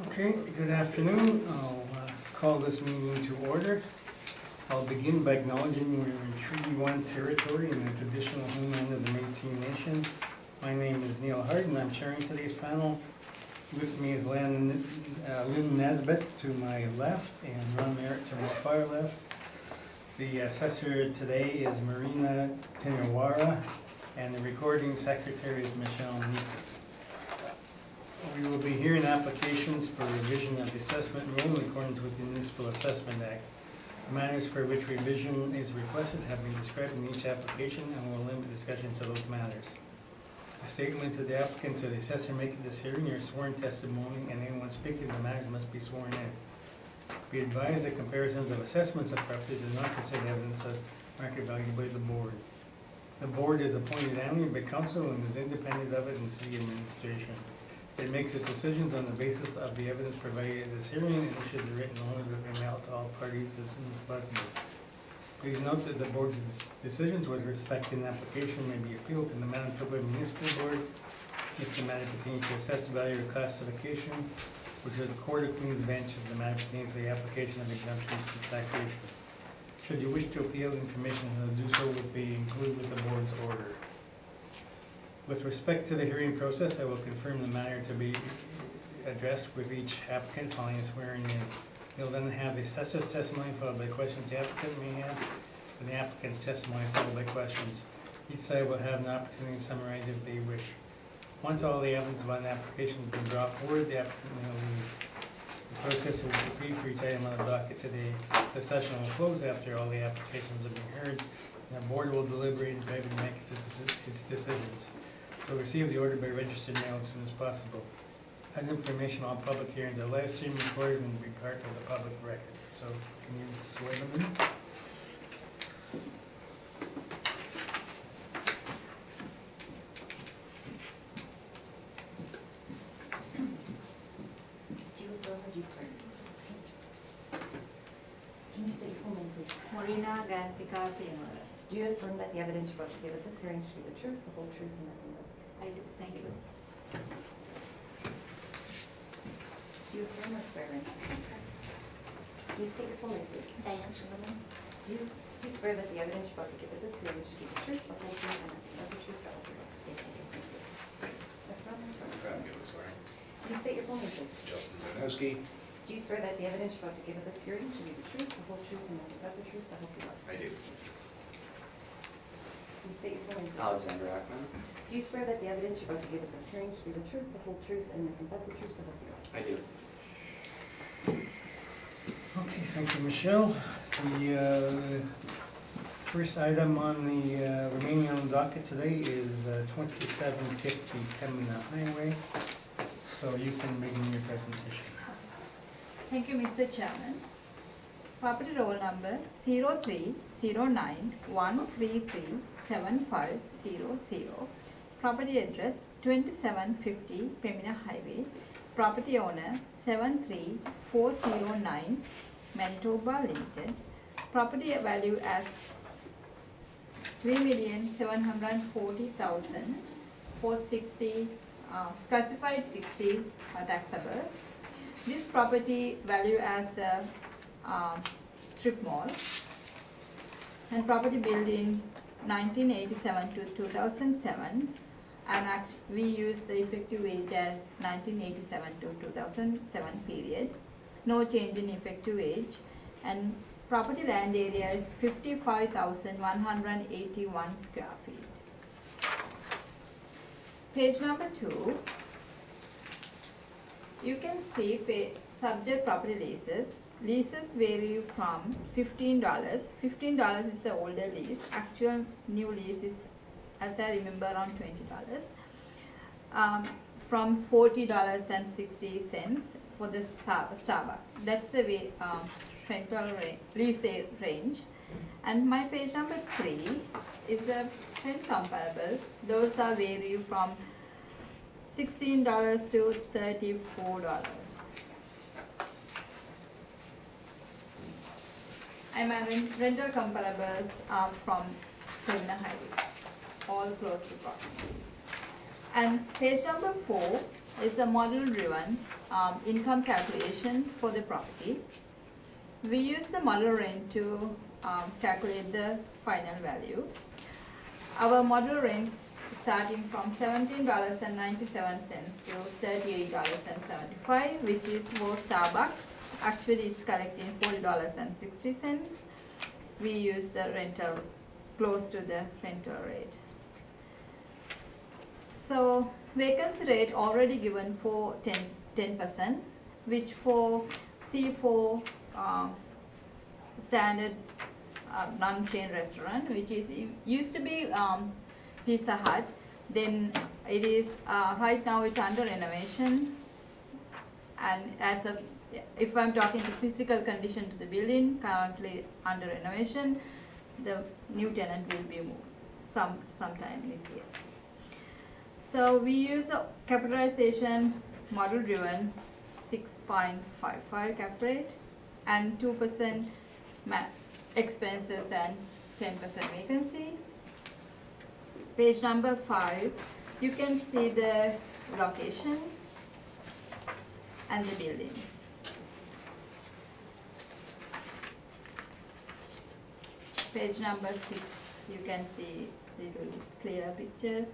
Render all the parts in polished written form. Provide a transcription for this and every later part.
Okay, good afternoon. I'll call this meeting to order. I'll begin by acknowledging we're in Treaty 1 territory in the traditional homeland of the Métis Nation. My name is Neil Hart and I'm chairing today's panel. With me is Lynn Nesbitt to my left and Ron Merritt to my far left. The assessor today is Marina Tenawara and the recording secretary is Michelle Meek. We will be hearing applications for revision of the assessment rule in accordance with the Municipal Assessment Act. The matters for which revision is requested have been described in each application and will limit discussion to those matters. The statements of the applicant to the assessor making this hearing are sworn testimony and anyone speaking to the matters must be sworn in. Be advised that comparisons of assessments of properties are not considered evidence of market value by the board. The board is appointed annually by council and is independent of it in city administration. It makes its decisions on the basis of the evidence provided at this hearing and issues a written order that may mailed to all parties as soon as possible. Please note that the board's decisions with respect to an application may be appealed to the Manitoba Municipal Board if the matter pertains to assessed value or classification, which is the Court of Queen's Bench if the matter pertains to the application of exemptions to taxation. Should you wish to appeal information, do so will be included with the board's order. With respect to the hearing process, I will confirm the matter to be addressed with each applicant following a swearing in. You'll then have the assessor's testimony followed by questions the applicant may have, and the applicant's testimony followed by questions. Each side will have an opportunity to summarize if they wish. Once all the evidence about an application has been brought forward, the applicant will leave. The process will repeat for each item on the docket today. The session will close after all the applications have been heard, and the board will deliberate and private make its decisions. We'll receive the order by registered mail as soon as possible. As information, all public hearings are live stream recorded and will be part of the public record. So, can you swear them in? Do you affirm or do you swear? Can you state your full name, please? Marina Gantika Tenawara. Do you affirm that the evidence you're about to give at this hearing should be the truth, the whole truth, and nothing but? I do, thank you. Do you affirm or swear in? I swear. Do you state your full name, please? Diane Shulman. Do you swear that the evidence you're about to give at this hearing should be the truth, the whole truth, and nothing but the truth, so help you God? Yes, I do. Thank you. Affirm or swear? I'm good with swearing. Do you state your full name, please? Justin Danowski. Do you swear that the evidence you're about to give at this hearing should be the truth, the whole truth, and nothing but the truth, so help you God? I do. Do you state your full name, please? Alexander Ackman. Do you swear that the evidence you're about to give at this hearing should be the truth, the whole truth, and nothing but the truth, so help you God? I do. Okay, thank you, Michelle. The first item on the remaining on the docket today is 2750 Pembina Highway. So you can begin your presentation. Thank you, Mr. Chairman. Property roll number 0309133750. Property address 2750 Pembina Highway. Property owner 73409 Manitoba Limited. Property value as 3,740,000 for 60 classified 60 taxable. This property value as a strip mall and property built in 1987 to 2007 and we use the effective age as 1987 to 2007 period. No change in effective age and property land area is 55,181 square feet. Page number 2, you can see subject property leases. Leases vary from $15. $15 is the older lease. Actual new lease is, as I remember, around $20. From $40.60 for the Starbucks. That's the way rental lease range. And my page number 3 is the rent comparables. Those are vary from $16 to $34. And my rental comparables are from Pembina Highway, all close to proximity. And page number 4 is a model-driven income calculation for the property. We use the model rent to calculate the final value. Our model rents starting from $17.97 to $38.75, which is for Starbucks. Actually, it's collecting $40.60. We use the rental close to the rental rate. So vacancy rate already given for 10%, which for C4 standard non-chain restaurant, which is used to be Pizza Hut. Then it is right now it's under renovation, and as a if I'm talking to physical condition to the building, currently under renovation, the new tenant will be moved sometime this year. So we use a capitalization model driven 6.55 cap rate and 2% expenses and 10% vacancy. Page number 5, you can see the location and the buildings. Page number 6, you can see little clear pictures.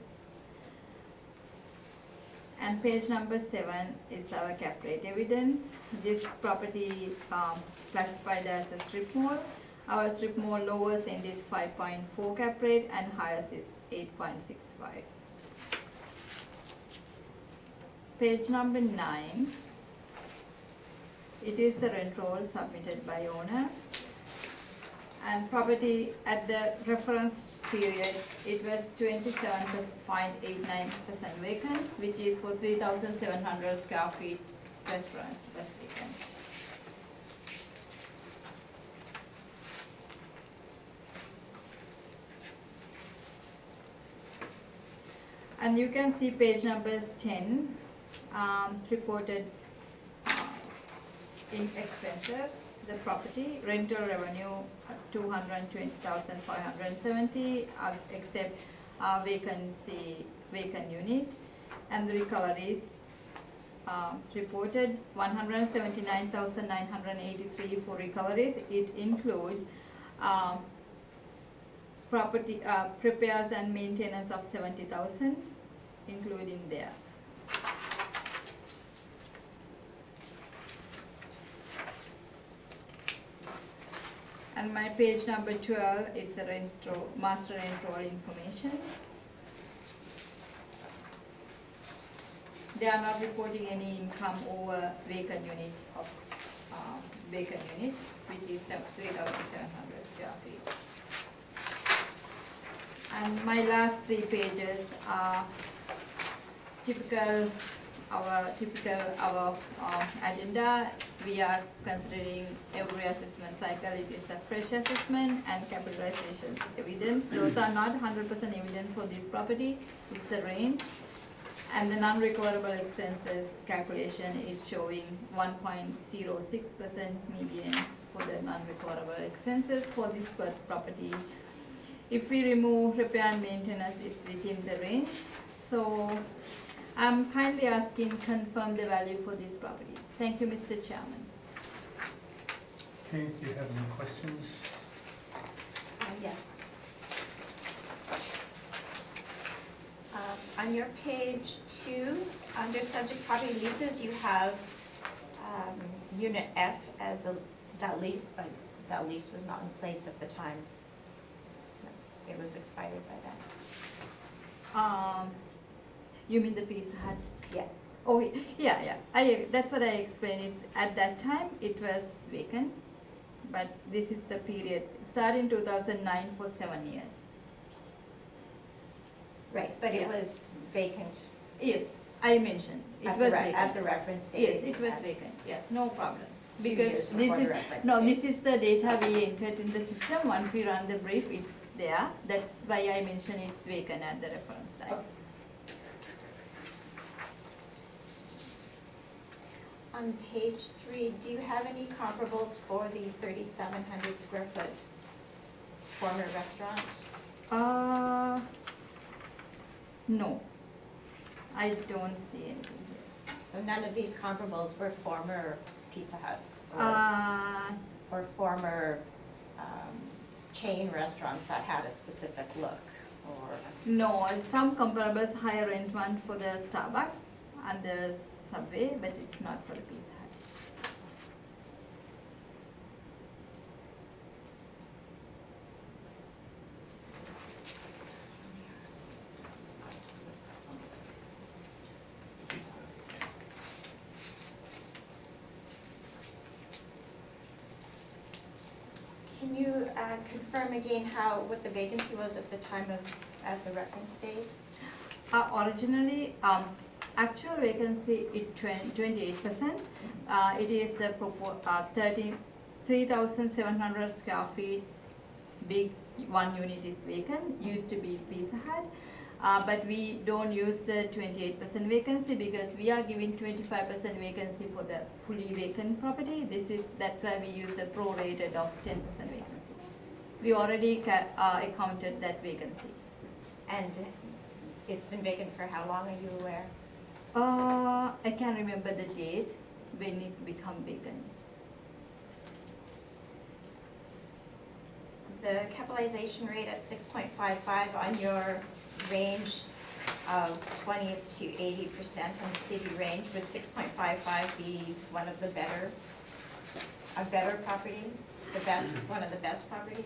And page number 7 is our cap rate evidence. This property classified as a strip mall. Our strip mall lowest end is 5.4 cap rate and highest is 8.65. Page number 9. It is the rent roll submitted by owner. And property at the reference period, it was 27.89% vacant, which is for 3,700 square feet restaurant was vacant. And you can see page number 10, reported in expenses. The property rental revenue 220,570 except vacant unit, and the recoveries reported 179,983 for recoveries. It includes property repairs and maintenance of 70,000 including there. And my page number 12 is the master rent roll information. They are not reporting any income over vacant unit, which is 3,700 square feet. And my last 3 pages are our agenda. We are considering every assessment cycle. It is a fresh assessment and capitalization evidence. Those are not 100% evidence for this property. It's the range. And the non-recoverable expenses calculation is showing 1.06% median for the non-recoverable expenses for this property. If we remove repair and maintenance, it's within the range. So I'm kindly asking confirm the value for this property. Thank you, Mr. Chairman. Okay, do you have any questions? Yes. On your page 2, under subject property leases, you have unit F as that lease, but that lease was not in place at the time. It was expired by then. You mean the Pizza Hut? Yes. Oh, yeah. That's what I explained. It's at that time it was vacant, but this is the period starting 2009 for 7 years. Right, but it Yeah. was vacant Yes, I mentioned it was vacant. at the reference date. Yes, it was vacant. Yes, no problem. 2 Because years this before the is reference no, date. this is the data we entered in the system. Once we run the brief, it's there. That's why I mentioned it's vacant at the reference time. Okay. On page 3, do you have any comparables for the 3,700 square foot former restaurant? No, I don't see anything here. So none of these comparables were former Pizza Huts Uh, or former chain restaurants that had a specific look or? no, some comparables higher rent one for the Starbucks and the Subway, but it's not for the Pizza Hut. Can you confirm again what the vacancy was at the time at the reference date? Originally, actual vacancy is 28%. It is a 3,700 square feet, big one unit is vacant, used to be Pizza Hut. But we don't use the 28% vacancy because we are giving 25% vacancy for the fully vacant property. That's why we use the prorated of 10% vacancy. We already accounted that vacancy. And it's been vacant for how long, are you aware? I can't remember the date when it become vacant. The capitalization rate at 6.55 on your range of 20th to 80% on the city range, would 6.55 be one of the a better property, one of the best properties?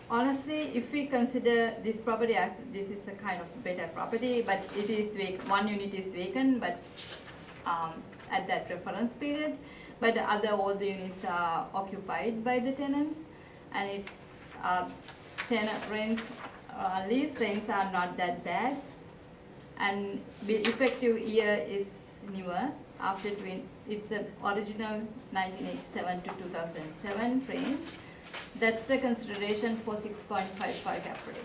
Honestly, if we consider this property as this is a kind of better property, but it is one unit is vacant, but at that reference period, but all the units are occupied by the tenants, and it's tenant rent, lease rents are not that bad, and the effective year is newer. After it's the original 1987 to 2007 range. That's the consideration for 6.55 cap rate.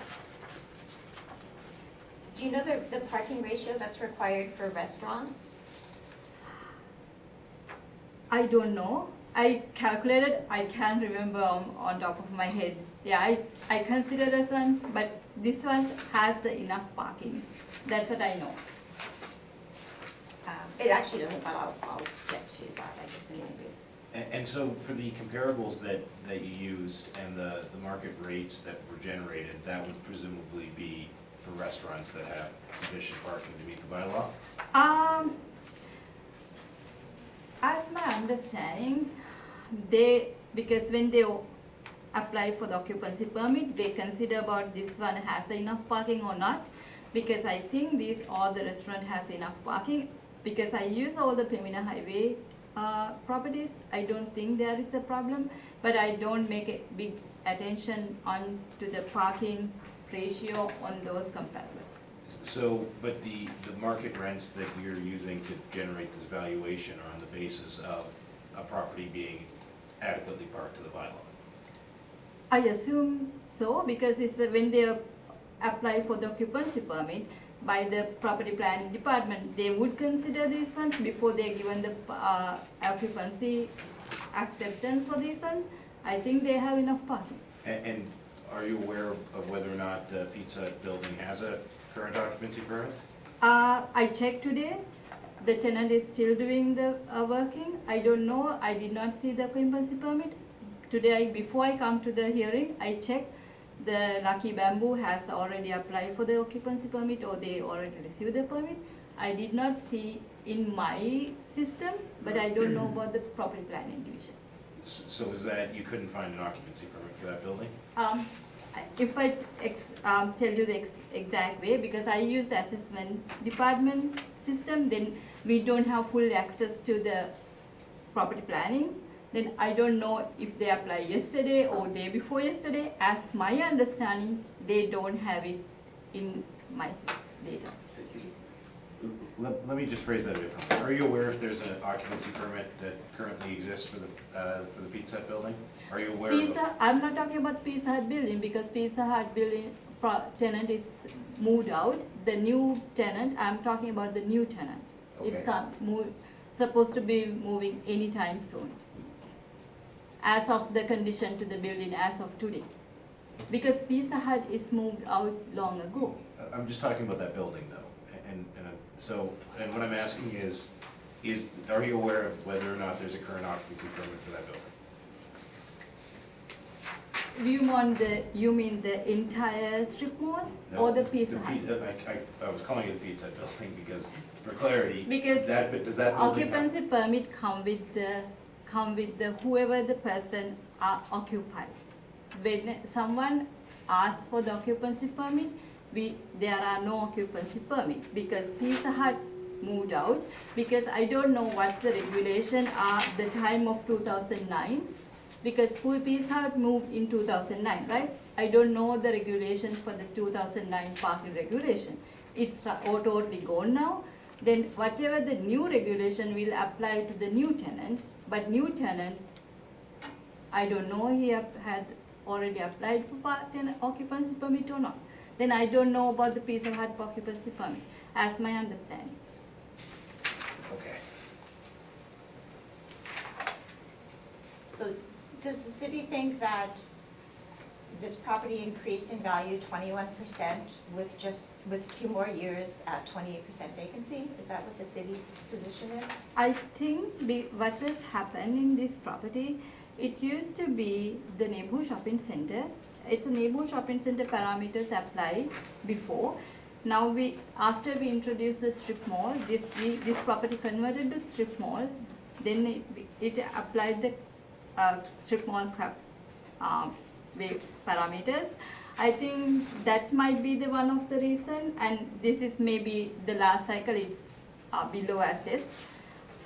Do you know the parking ratio that's required for restaurants? I don't know. I calculated, I can't remember on top of my head. Yeah, I consider this one, but this one has enough parking. That's what I know. It actually doesn't, but I'll get to that, I guess, in the interview. And so for the comparables that you used and the market rates that were generated, that would presumably be for restaurants that have sufficient parking to meet the bylaw? As my understanding, because when they apply for the occupancy permit, they consider about this one has enough parking or not. Because I think all the restaurant has enough parking. Because I use all the Pemina Highway properties, I don't think there is a problem, but I don't make a big attention on to the parking ratio on those comparables. So, but the market rents that you're using to generate this valuation are on the basis of a property being adequately parked to the bylaw? I assume so, because it's when they apply for the occupancy permit by the property planning department, they would consider these ones before they're given the occupancy acceptance for these ones. I think they have enough parking. And are you aware of whether or not the Pizza Hut building has a current occupancy permit? I checked today. The tenant is still doing the working. I don't know. I did not see the occupancy permit. Today, before I come to the hearing, I checked. The Lucky Bamboo has already applied for the occupancy permit, or they already received the permit. I did not see in my system, but I don't know about the property planning division. So is that you couldn't find an occupancy permit for that building? If I tell you the exact way, because I use the assessment department system, then we don't have full access to the property planning. Then I don't know if they applied yesterday or day before yesterday. As my understanding, they don't have it in my data. Let me just phrase that differently. Are you aware if there's an occupancy permit that currently exists for the Pizza Hut building? Are you aware of? I'm not talking about Pizza Hut building, because Pizza Hut building tenant is moved out. The new tenant, I'm talking about the new tenant. Okay. It's supposed to be moving anytime soon. As of the condition to the building as of today. Because Pizza Hut is moved out long ago. I'm just talking about that building though. And what I'm asking is, Are you aware of whether or not there's a current occupancy permit for that building? You mean the entire strip mall or the Pizza Hut? I was calling it the Pizza Hut building because, for clarity, Because does that building have? occupancy permit come with the whoever the person occupied. When someone asks for the occupancy permit, there are no occupancy permit because Pizza Hut moved out, because I don't know what's the regulation at the time of 2009, because Pizza Hut moved in 2009, right? I don't know the regulation for the 2009 parking regulation. It's totally gone now. Then whatever the new regulation will apply to the new tenant, but new tenant, I don't know he has already applied for tenant occupancy permit or not. Then I don't know about the Pizza Hut occupancy permit, as my understanding. Okay. So does the city think that this property increased in value 21% with 2 more years at 28% vacancy? Is that what the city's position is? I think what has happened in this property, it used to be the neighborhood shopping center. It's a neighborhood shopping center parameters apply before. Now after we introduced the strip mall, this property converted to strip mall, then it applied the strip mall parameters. I think that might be the one of the reason, and this is maybe the last cycle it's below assessed.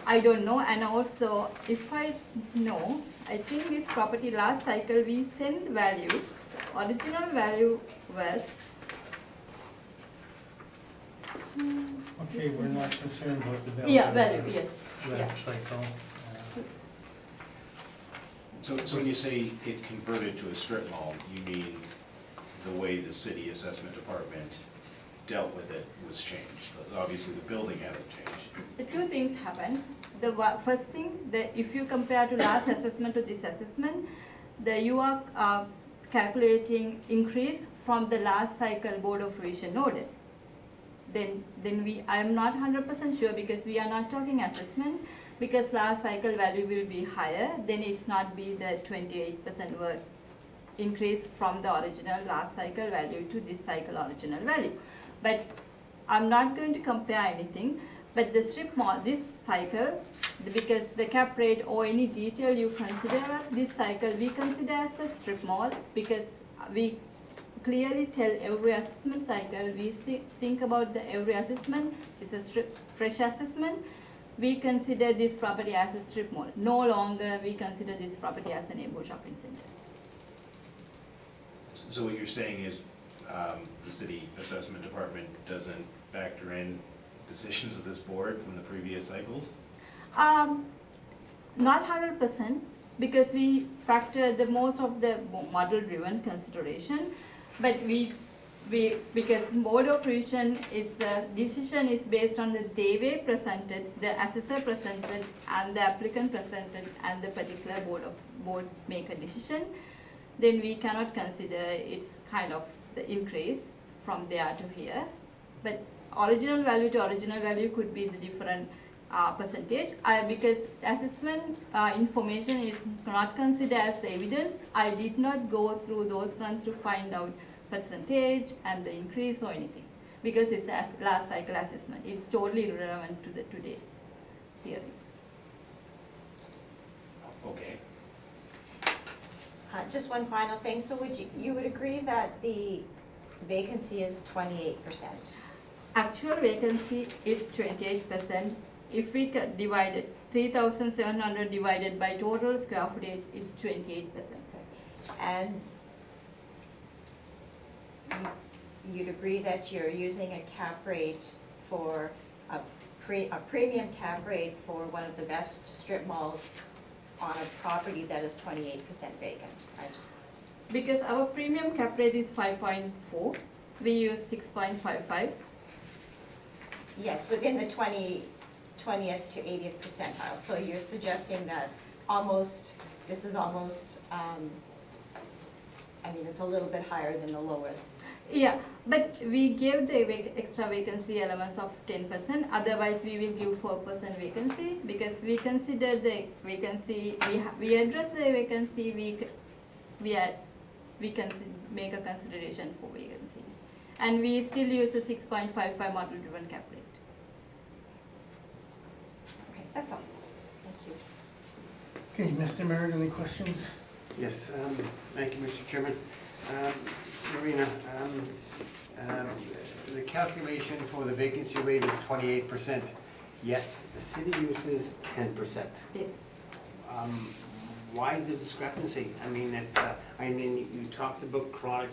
I don't know, and also if I know, I think this property last cycle we sent value, original value was. Okay, we're not concerned about the value. Yeah, value, yes, yeah. Last cycle. So when you say it converted to a strip mall, you mean the way the city assessment department dealt with it was changed? Obviously, the building hasn't changed. The two things happen. The first thing, if you compare to last assessment to this assessment, you are calculating increase from the last cycle Board of Revision order. Then I am not 100% sure because we are not talking assessment, because last cycle value will be higher, then it's not be the 28% work increase from the original last cycle value to this cycle original value. But I'm not going to compare anything, but the strip mall, this cycle, because the cap rate or any detail you consider this cycle, we consider as a strip mall because we clearly tell every assessment cycle, we think about every assessment, it's a fresh assessment. We consider this property as a strip mall. No longer we consider this property as a neighborhood shopping center. So what you're saying is the city assessment department doesn't factor in decisions of this board from the previous cycles? Not 100%, because we factor the most of the model-driven consideration, but because Board of Revision decision is based on the way presented, the assessor presented, and the applicant presented, and the particular board make a decision, then we cannot consider it's kind of the increase from there to here. But original value to original value could be the different percentage. Because assessment information is not considered as the evidence, I did not go through those ones to find out percentage and the increase or anything, because it's a last cycle assessment. It's totally irrelevant to the today's theory. Okay. Just one final thing, so you would agree that the vacancy is 28%? Actual vacancy is 28%. If we divide it, 3,700 divided by total square footage, it's 28%. And you'd agree that you're using a cap rate for a premium cap rate for one of the best strip malls on a property that is 28% vacant? Because our premium cap rate is 5.4, we use 6.55. Yes, within the 20th to 80th percentile. So you're suggesting that this is almost, it's a little bit higher than the lowest. Yeah, but we gave the extra vacancy elements of 10%, otherwise we will give 4% vacancy, because we consider the vacancy, we address the vacancy, we make a consideration for vacancy. And we still use a 6.55 model driven cap rate. Okay, that's all. Thank you. Okay, Mr. Merritt, any questions? Yes, thank you, Mr. Chairman. Marina, the calculation for the vacancy rate is 28%, yet the city uses 10%. Yes. Why the discrepancy? I mean, you talked about chronic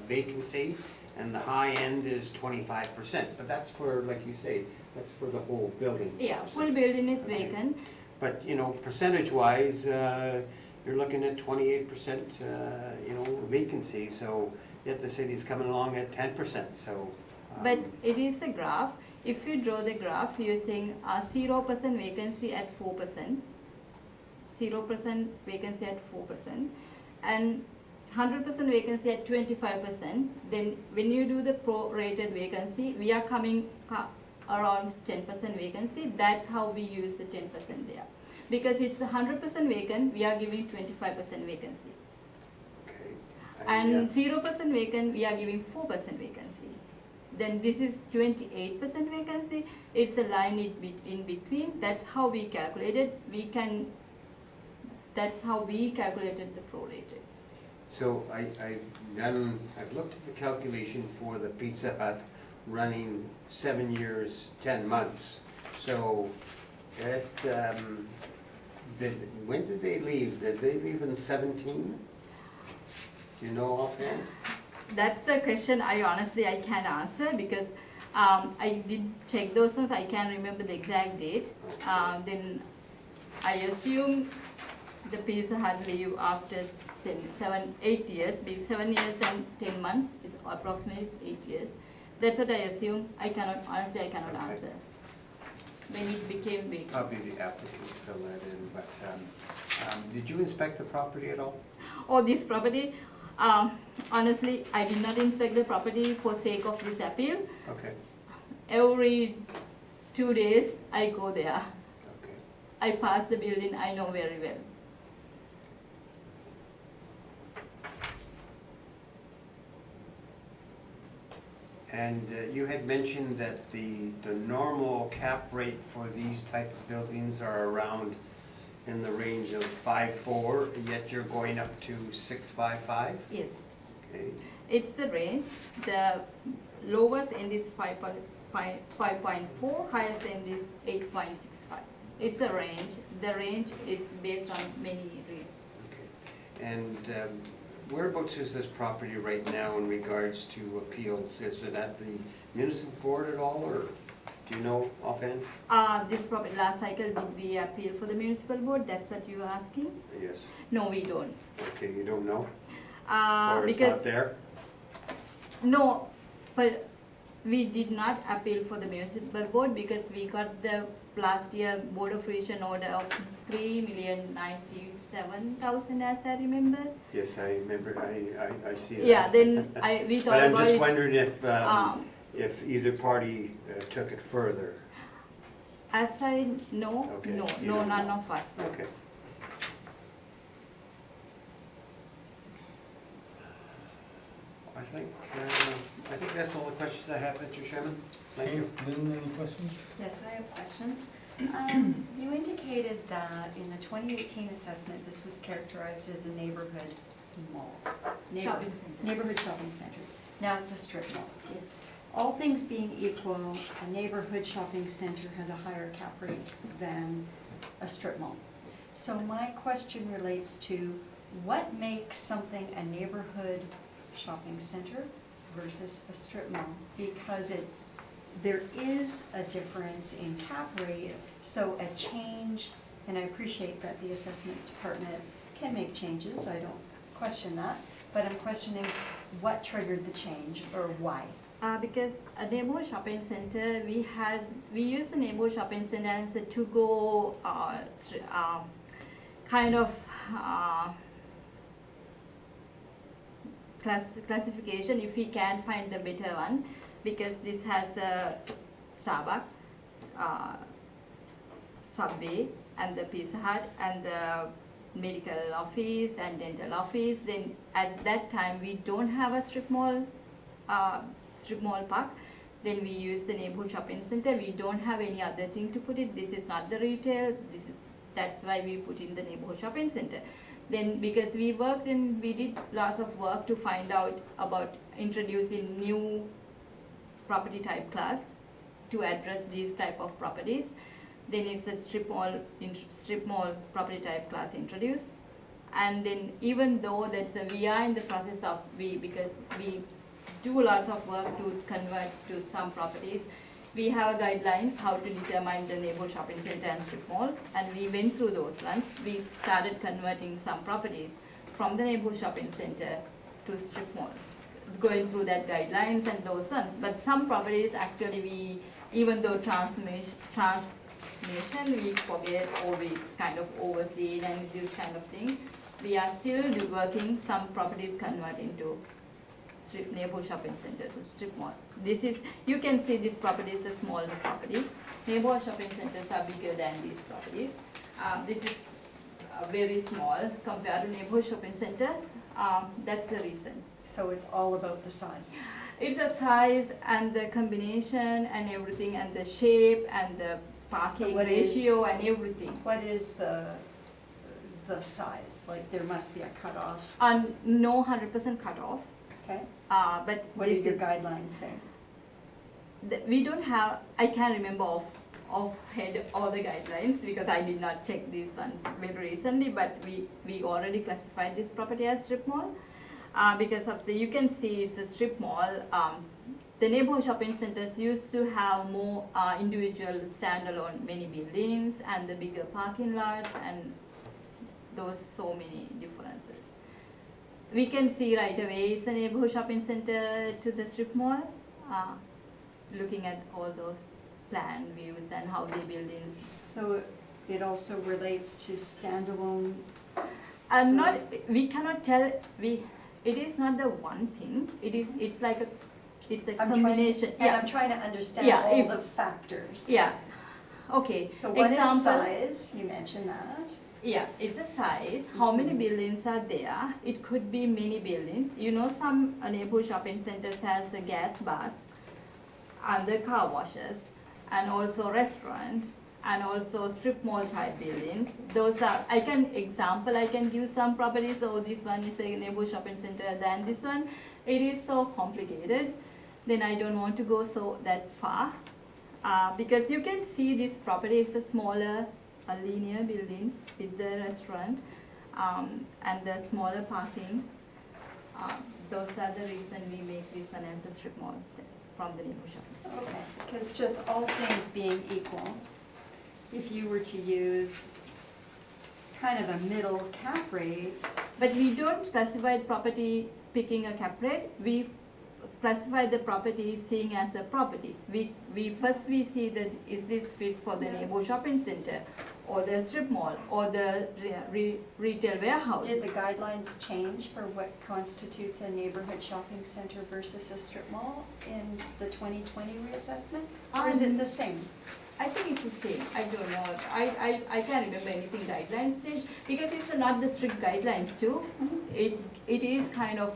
vacancy, and the high end is 25%, but that's for, like you say, that's for the whole building. Yeah, full building is Okay. vacant. But, percentage-wise, you're looking at 28%, vacancy, so yet the city's coming along at 10%, so. But it is a graph. If you draw the graph using 0% vacancy at 4%, 0% vacancy at 4%, and 100% vacancy at 25%, then when you do the prorated vacancy, we are coming around 10% vacancy. That's how we use the 10% there. Because it's 100% vacant, we are giving 25% vacancy. Okay. And 0% vacant, we are giving 4% vacancy. Then this is 28% vacancy. It's a line in between. That's how we calculated. That's how we calculated the prorated. So I've looked at the calculation for the Pizza Hut running 7 years, 10 months. So when did they leave? Did they leave in 17? Do you know offhand? That's the question I can't answer, because I did check those ones. I can't remember the exact date. Okay. Then I assume the Pizza Hut leave after 8 years. 7 years and 10 months is approximately 8 years. That's what I assume. I cannot Okay. answer when it became vacant. Probably the applicants fill that in, but did you inspect the property at all? Oh, this property, honestly, I did not inspect the property for sake of this appeal. Okay, Every 2 days, I go there. okay. I pass the building, I know very well. And you had mentioned that the normal cap rate for these type of buildings are around in the range of 5.4, yet you're going up to 6.55? Yes, Okay, it's the range. The lowest end is 5.4, highest end is 8.65. It's a range. The range is based on many reasons. okay. And whereabouts is this property right now in regards to appeals? Is it at the municipal board at all, or do you know offhand? This property, last cycle, did we appeal for the municipal board? That's what you are asking? Yes. No, we don't. Okay, you don't know? Or it's Because not there? no, but we did not appeal for the municipal board because we got the last year board of revision order of 3,097,000, as I remember. Yes, I remember, I see that. Yeah, then we thought But I'm about just it. wondering if either party took it further. As I know, Okay, no, you no, don't none know. of us. Okay. I think that's all the questions I have, Mr. Chairman. Thank Okay, you. Lynn, any questions? Yes, I have questions. You indicated that in the 2018 assessment, this was characterized as a neighborhood mall. Shopping center. Neighborhood shopping center. Now it's a strip mall. Yes. All things being equal, a neighborhood shopping center has a higher cap rate than a strip mall. So my question relates to what makes something a neighborhood shopping center versus a strip mall? Because there is a difference in cap rate, so a change, and I appreciate that the assessment department can make changes, I don't question that, but I'm questioning what triggered the change or why. Because a neighborhood shopping center, we use the neighborhood shopping center as a to-go kind of classification if we can find the better one, because this has a Starbucks, Subway, and the Pizza Hut, and the medical office and dental office. Then at that time we don't have a strip mall park. Then we use the neighborhood shopping center. We don't have any other thing to put it. This is not the retail. That's why we put in the neighborhood shopping center. Then because we did lots of work to find out about introducing new property type class to address these type of properties. Then it's a strip mall property type class introduced. And then even though we are in the process of, because we do lots of work to convert to some properties, we have guidelines how to determine the neighborhood shopping center and strip mall, and we went through those ones. We started converting some properties from the neighborhood shopping center to strip malls, going through that guidelines and those ones. But some properties actually even though transformation we forget or we kind of oversee it and this kind of thing, we are still working some properties converting to neighborhood shopping centers, strip mall. You can see this property is a smaller property. Neighborhood shopping centers are bigger than these properties. This is very small compared to neighborhood shopping centers. That's the reason. So it's all about the size. It's the size and the combination and everything, and the shape and the parking ratio and everything. What is the size? Like there must be a cutoff. No 100% cutoff. Okay. But What do your guidelines say? We don't have. I can't remember off head all the guidelines because I did not check these ones very recently. But we already classified this property as strip mall because of you can see it's a strip mall. The neighborhood shopping centers used to have more individual standalone many buildings and the bigger parking lots and those so many differences. We can see right away it's a neighborhood shopping center to the strip mall, looking at all those plan views and how the buildings. So it also relates to standalone. We cannot tell. It is not the one thing. It's like it's a combination. I'm trying to understand all the factors. Yeah. Okay. So one is size. You mentioned that. Yeah, it's a size. How many buildings are there? It could be many buildings. Some neighborhood shopping centers has a gas bars, and the car washes, and also restaurant, and also strip mall type buildings. Those are, I can give some properties. Oh, this one is a neighborhood shopping center than this one. It is so complicated. Then I don't want to go that far, because you can see this property is a smaller, a linear building with the restaurant and the smaller parking. Those are the reason we make this one as a strip mall from the neighborhood shopping. Okay, because just all things being equal, if you were to use kind of a middle cap rate. But we don't classify property picking a cap rate. We classify the property seeing as a property. We see that is this fit for the neighborhood shopping center or the strip mall or the retail warehouse. Did the guidelines change for what constitutes a neighborhood shopping center versus a strip mall in the 2020 reassessment? Or is it the same? I think it's the same. I don't know. I can't remember anything guidelines changed because it's not the strict guidelines too. Mm-hmm. It is kind of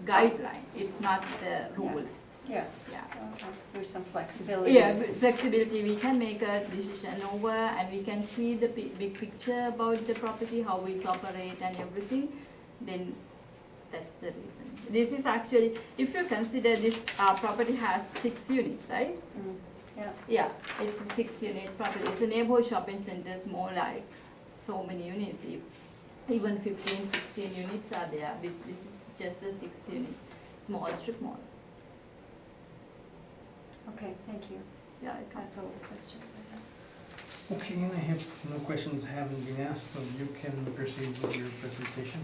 guideline. It's not the rules. Yeah. Yeah. Okay. There's some flexibility. Yeah, flexibility. We can make a decision over, and we can see the big picture about the property, how it operates, and everything. Then that's the reason. This is actually, if you consider this property has 6 units, right? Mm. Yeah. Yeah, it's a 6-unit property. It's a neighborhood shopping center. It's more like so many units. Even 15, 16 units are there. This is just a 6-unit small strip mall. Okay, thank you. Yeah, That's all the questions I have. Okay, and I have no questions haven't been asked, so you can proceed with your presentation.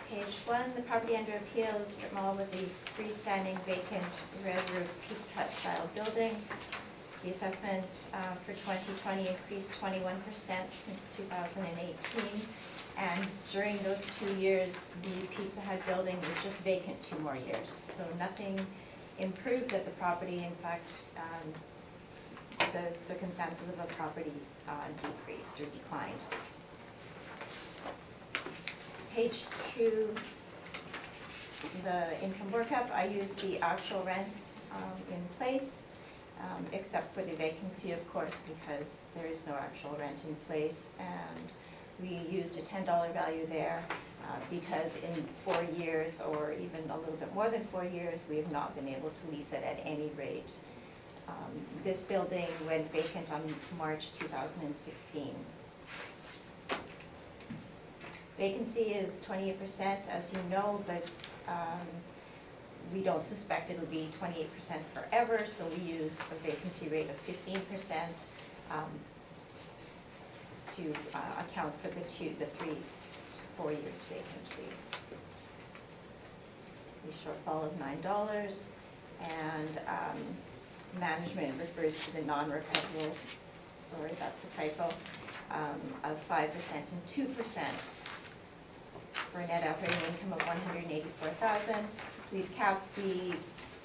Page 1, the property under appeal is strip mall with a freestanding vacant red roof Pizza Hut style building. The assessment for 2020 increased 21% since 2018. And during those 2 years, the Pizza Hut building was just vacant 2 more years. So nothing improved at the property. In fact, the circumstances of the property decreased or declined. Page 2, the income workup, I used the actual rents in place, except for the vacancy, of course, because there is no actual rent in place. And we used a $10 value there because in 4 years, or even a little bit more than 4 years, we have not been able to lease it at any rate. This building went vacant on March 2016. Vacancy is 28%, as you know, but we don't suspect it'll be 28% forever, so we used a vacancy rate of 15% to account for the 3 to 4 years vacancy. The shortfall of $9, and management refers to the non-recoverable, sorry, that's a typo, of 5% and 2%. For a net operating income of $184,000. We've capped the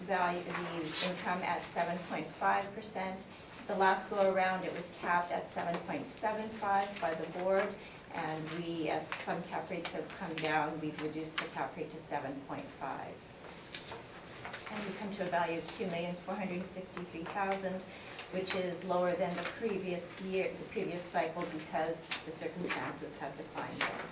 value of the income at 7.5%. The last go around, it was capped at 7.75 by the board, and we, as some cap rates have come down, we've reduced the cap rate to 7.5. And we come to a value of $2,463,000, which is lower than the previous year, the previous cycle, because the circumstances have declined there.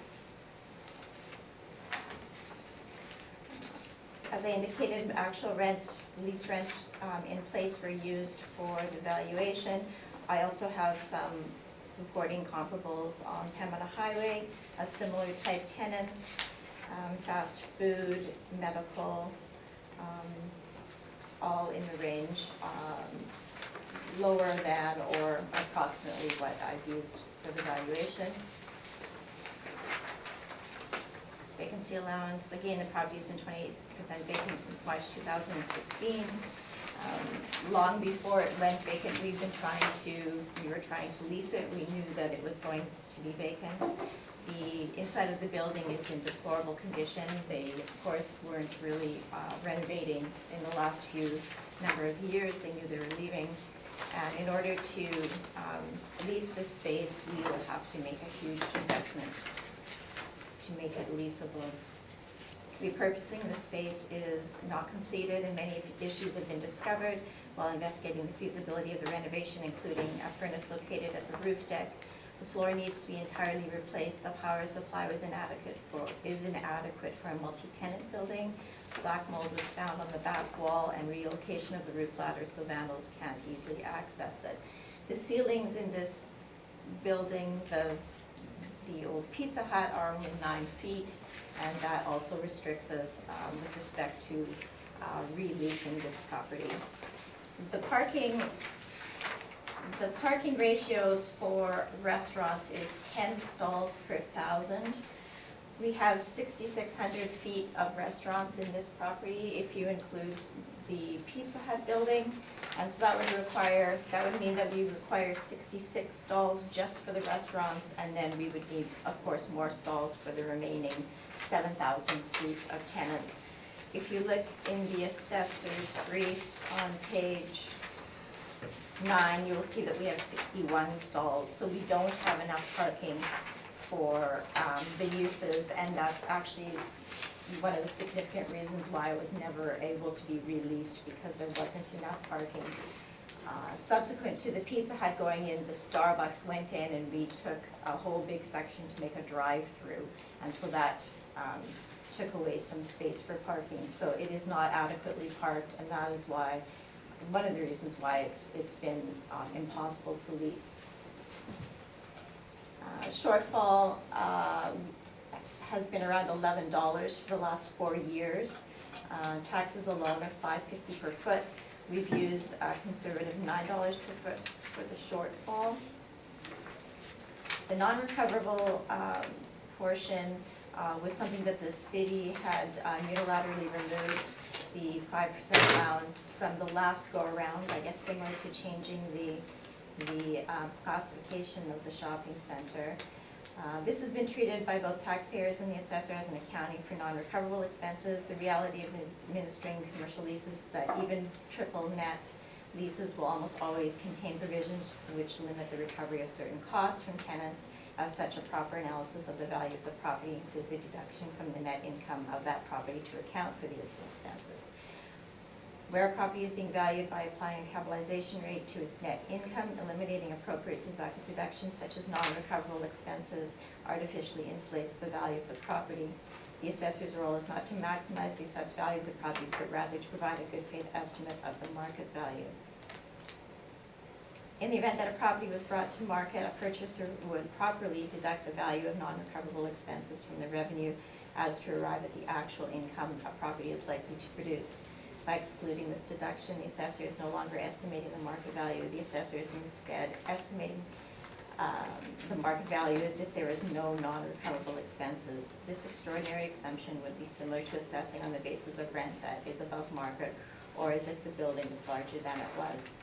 As I indicated, actual rents, lease rents in place were used for the valuation. I also have some supporting comparables on Pembina Highway of similar type tenants, fast food, medical, all in the range, lower than or approximately what I've used for the valuation. Vacancy allowance, again, the property's been 28% vacant since March 2016. Long before it went vacant, we were trying to lease it. We knew that it was going to be vacant. The inside of the building is in deplorable condition. They, of course, weren't really renovating in the last few number of years. They knew they were leaving. And in order to lease this space, we will have to make a huge investment to make it leasable. Repurposing the space is not completed, and many issues have been discovered while investigating the feasibility of the renovation, including a furnace located at the roof deck. The floor needs to be entirely replaced. The power supply is inadequate for a multi-tenant building. Black mold was found on the back wall, and relocation of the roof ladder so vandals can't easily access it. The ceilings in this building, the old Pizza Hut, are only 9 feet, and that also restricts us with respect to releasing this property. The parking ratios for restaurants is 10 stalls per 1,000. We have 6,600 feet of restaurants in this property if you include the Pizza Hut building. And so that would mean that we require 66 stalls just for the restaurants, and then we would need, of course, more stalls for the remaining 7,000 feet of tenants. If you look in the assessor's brief on page 9, you will see that we have 61 stalls, so we don't have enough parking for the uses, and that's actually one of the significant reasons why it was never able to be released, because there wasn't enough parking. Subsequent to the Pizza Hut going in, the Starbucks went in, and we took a whole big section to make a drive-through, and so that took away some space for parking. So it is not adequately parked, and that is why, one of the reasons why it's been impossible to lease. Shortfall has been around $11 for the last 4 years. Taxes alone are $5.50 per foot. We've used a conservative $9 per foot for the shortfall. The non-recoverable portion was something that the city had unilaterally removed the 5% allowance from the last go around, I guess similar to changing the classification of the shopping center. This has been treated by both taxpayers and the assessor as an accounting for non-recoverable expenses. The reality of administering commercial leases is that even triple net leases will almost always contain provisions which limit the recovery of certain costs from tenants. As such, a proper analysis of the value of the property includes a deduction from the net income of that property to account for these expenses. Where a property is being valued by applying a capitalization rate to its net income, eliminating appropriate deductions such as non-recoverable expenses artificially inflates the value of the property. The assessor's role is not to maximize the assessed value of the properties, but rather to provide a good faith estimate of the market value. In the event that a property was brought to market, a purchaser would properly deduct the value of non-recoverable expenses from the revenue as to arrive at the actual income a property is likely to produce. By excluding this deduction, the assessor is no longer estimating the market value. The assessor is instead estimating the market value as if there is no non-recoverable expenses. This extraordinary exemption would be similar to assessing on the basis of rent that is above market, or as if the building was larger than it was.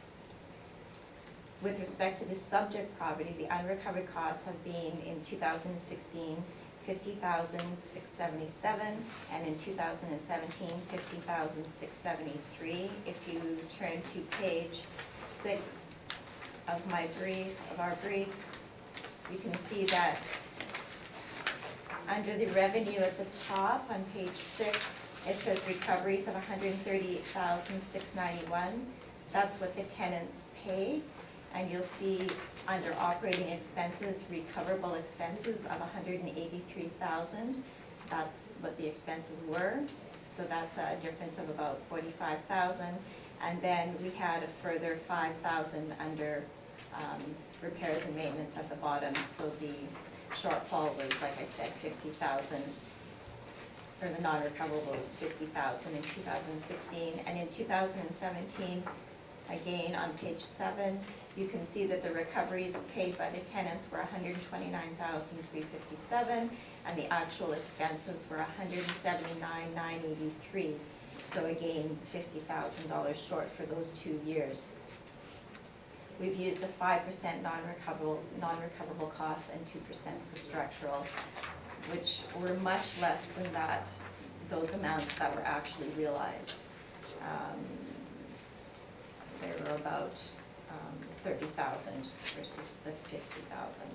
With respect to the subject property, the unrecovered costs have been in 2016, $50,677, and in 2017, $50,673. If you turn to page 6 of our brief, you can see that under the revenue at the top on page 6, it says recoveries of $138,691. That's what the tenants pay. And you'll see under operating expenses, recoverable expenses of $183,000. That's what the expenses were. So that's a difference of about $45,000. And then we had a further $5,000 under repairs and maintenance at the bottom. So the shortfall was, like I said, $50,000. Or the non-recoverable was $50,000 in 2016. And in 2017, again on page 7, you can see that the recoveries paid by the tenants were $129,357, and the actual expenses were $179,983. So again, $50,000 short for those 2 years. We've used a 5% non-recoverable costs and 2% for structural, which were much less than those amounts that were actually realized. They were about 30,000 versus the 50,000.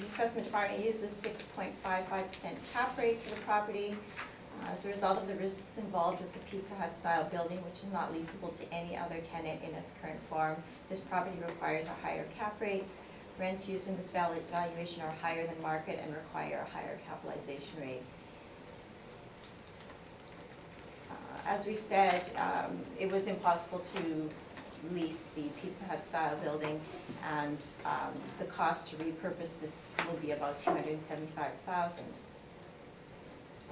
The assessment department uses 6.55% cap rate for the property. As a result of the risks involved with the Pizza Hut style building, which is not leasable to any other tenant in its current form, this property requires a higher cap rate. Rents used in this valuation are higher than market and require a higher capitalization rate. As we said, it was impossible to lease the Pizza Hut style building, and the cost to repurpose this will be about $275,000.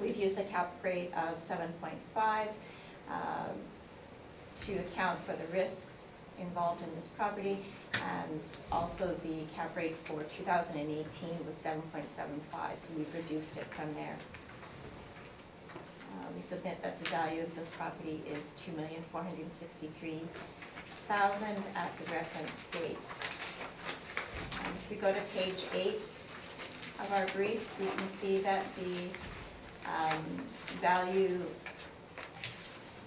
We've used a cap rate of 7.5 to account for the risks involved in this property, and also the cap rate for 2018 was 7.75, so we've reduced it from there. We submit that the value of the property is $2,463,000 at the reference date. If we go to page 8 of our brief, we can see that the value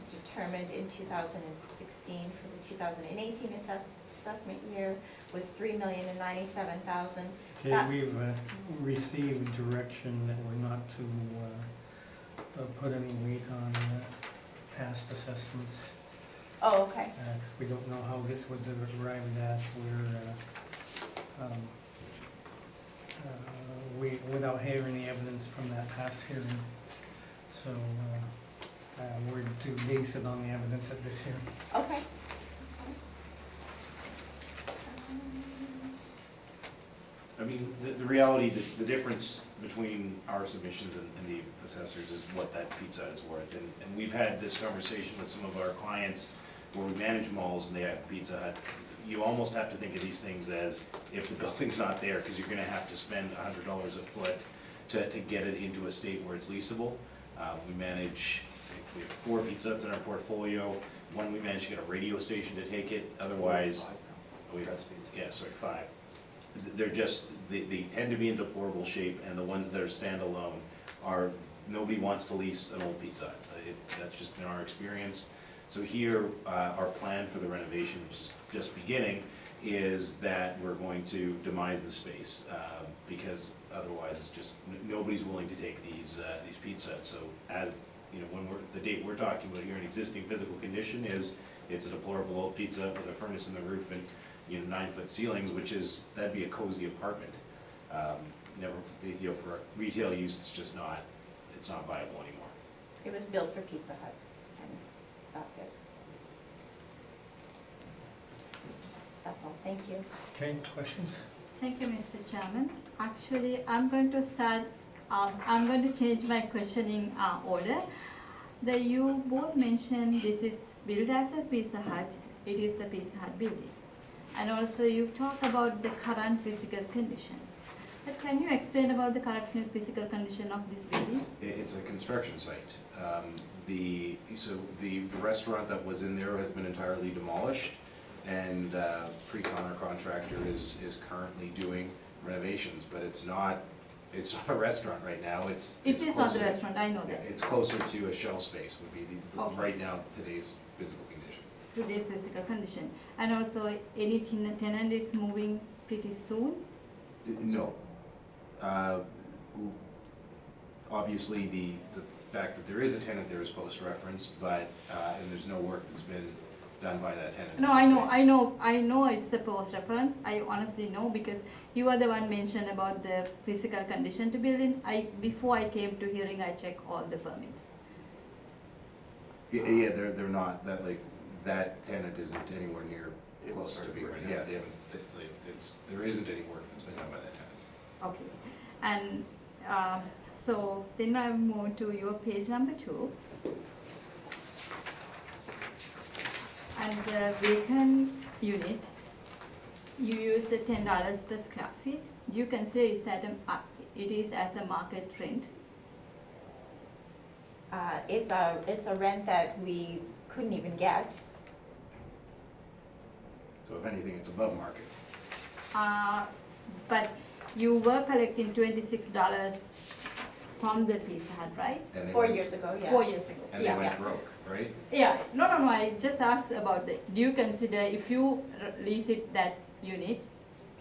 determined in 2016 for the 2018 assessment year was $3,097,000. Okay, we've received direction that we're not to put any weight on past assessments. Oh, okay. 'Cause we don't know how this was arrived at. Without hearing the evidence from that past hearing. So we're to base it on the evidence at this hearing. Okay. That's fine. I mean, the reality, the difference between our submissions and the assessors is what that Pizza Hut is worth. And we've had this conversation with some of our clients where we manage malls and they have Pizza Hut. you almost have to think of these things as if the building's not there, because you're gonna have to spend $100 a foot to get it into a state where it's leasable. We manage, we have 4 Pizza Huts in our portfolio. One, we managed to get a radio station to take it, otherwise, we have, yeah, sorry, 5. They're just, they tend to be in deplorable shape, and the ones that are standalone are, nobody wants to lease an old Pizza Hut. That's just been our experience. So here, our plan for the renovation, which is just beginning, is that we're going to demise the space, because otherwise it's just, nobody's willing to take these Pizza Huts. So as, you know, the date we're talking about here, an existing physical condition is, it's a deplorable old Pizza Hut with a furnace in the roof and, you know, 9-foot ceilings, which is, that'd be a cozy apartment. Never, you know, for retail use, it's not viable anymore. It was built for Pizza Hut, and that's it. That's all, thank you. Okay, questions? Thank you, Mr. Chairman. Actually, I'm going to change my questioning order. You both mentioned this is built as a Pizza Hut, it is a Pizza Hut building. And also you talk about the current physical condition. But can you explain about the current physical condition of this building? It's a construction site. The restaurant that was in there has been entirely demolished, and pre-con, our contractor, is currently doing renovations, but it's not a restaurant right now. It is not the restaurant, I know Yeah, that. it's closer to a shell space would be Okay. right now, today's physical condition. Today's physical condition. And also any tenant is moving pretty soon? No. Obviously, the fact that there is a tenant there is post-reference, but, and there's no work that's been done by that tenant. No, in the space. I know it's a post reference. I honestly know because you are the one mentioned about the physical condition to building. Before I came to hearing, I checked all the permits. Yeah, they're not, that tenant isn't anywhere near close to being ready. Yeah, they haven't, there isn't any work that's been done by that tenant. Okay. And so then I move to your page number 2. And the vacant unit, you use the $10 per square feet. You can say it is as a market rent. It's a rent that we couldn't even get. So if anything, it's above market. But you were collecting $26 from the Pizza Hut, right? And they 4 went- years ago, yes. 4 years ago. And they Yeah. went broke, right? Yeah, no, I just asked about the, do you consider if you lease it, that unit?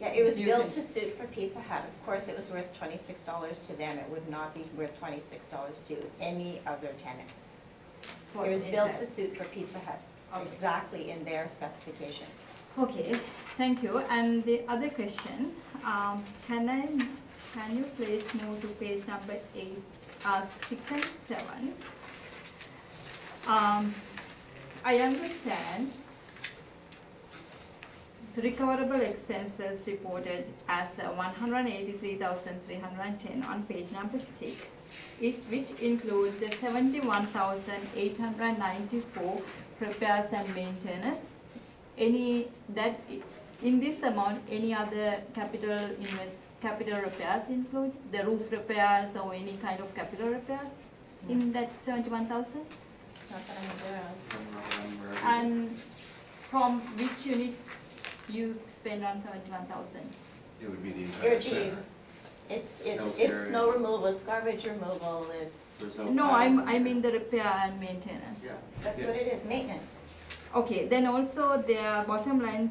Yeah, it was You built can- to suit for Pizza Hut. Of course, it was worth $26 to them. It would not be worth $26 to any other tenant. for It was the built entire- to suit for Pizza Hut, Okay. exactly in their specifications. Okay, thank you. And the other question, can you please move to page number 8, 6 and 7? I understand the recoverable expenses reported as 183,310 on page number 6, which includes the 71,894 repairs and maintenance. In this amount, any other capital repairs include, the roof repairs or any kind of capital repairs in that 71,000? Not that I'm aware of. And from which unit you spend on 71,000? It would be the It entire would be, center. it's Snow snow removal, it's garbage removal, it's, No, I mean the repair and maintenance. Yeah. that's what it is, maintenance. Okay, then also their bottom line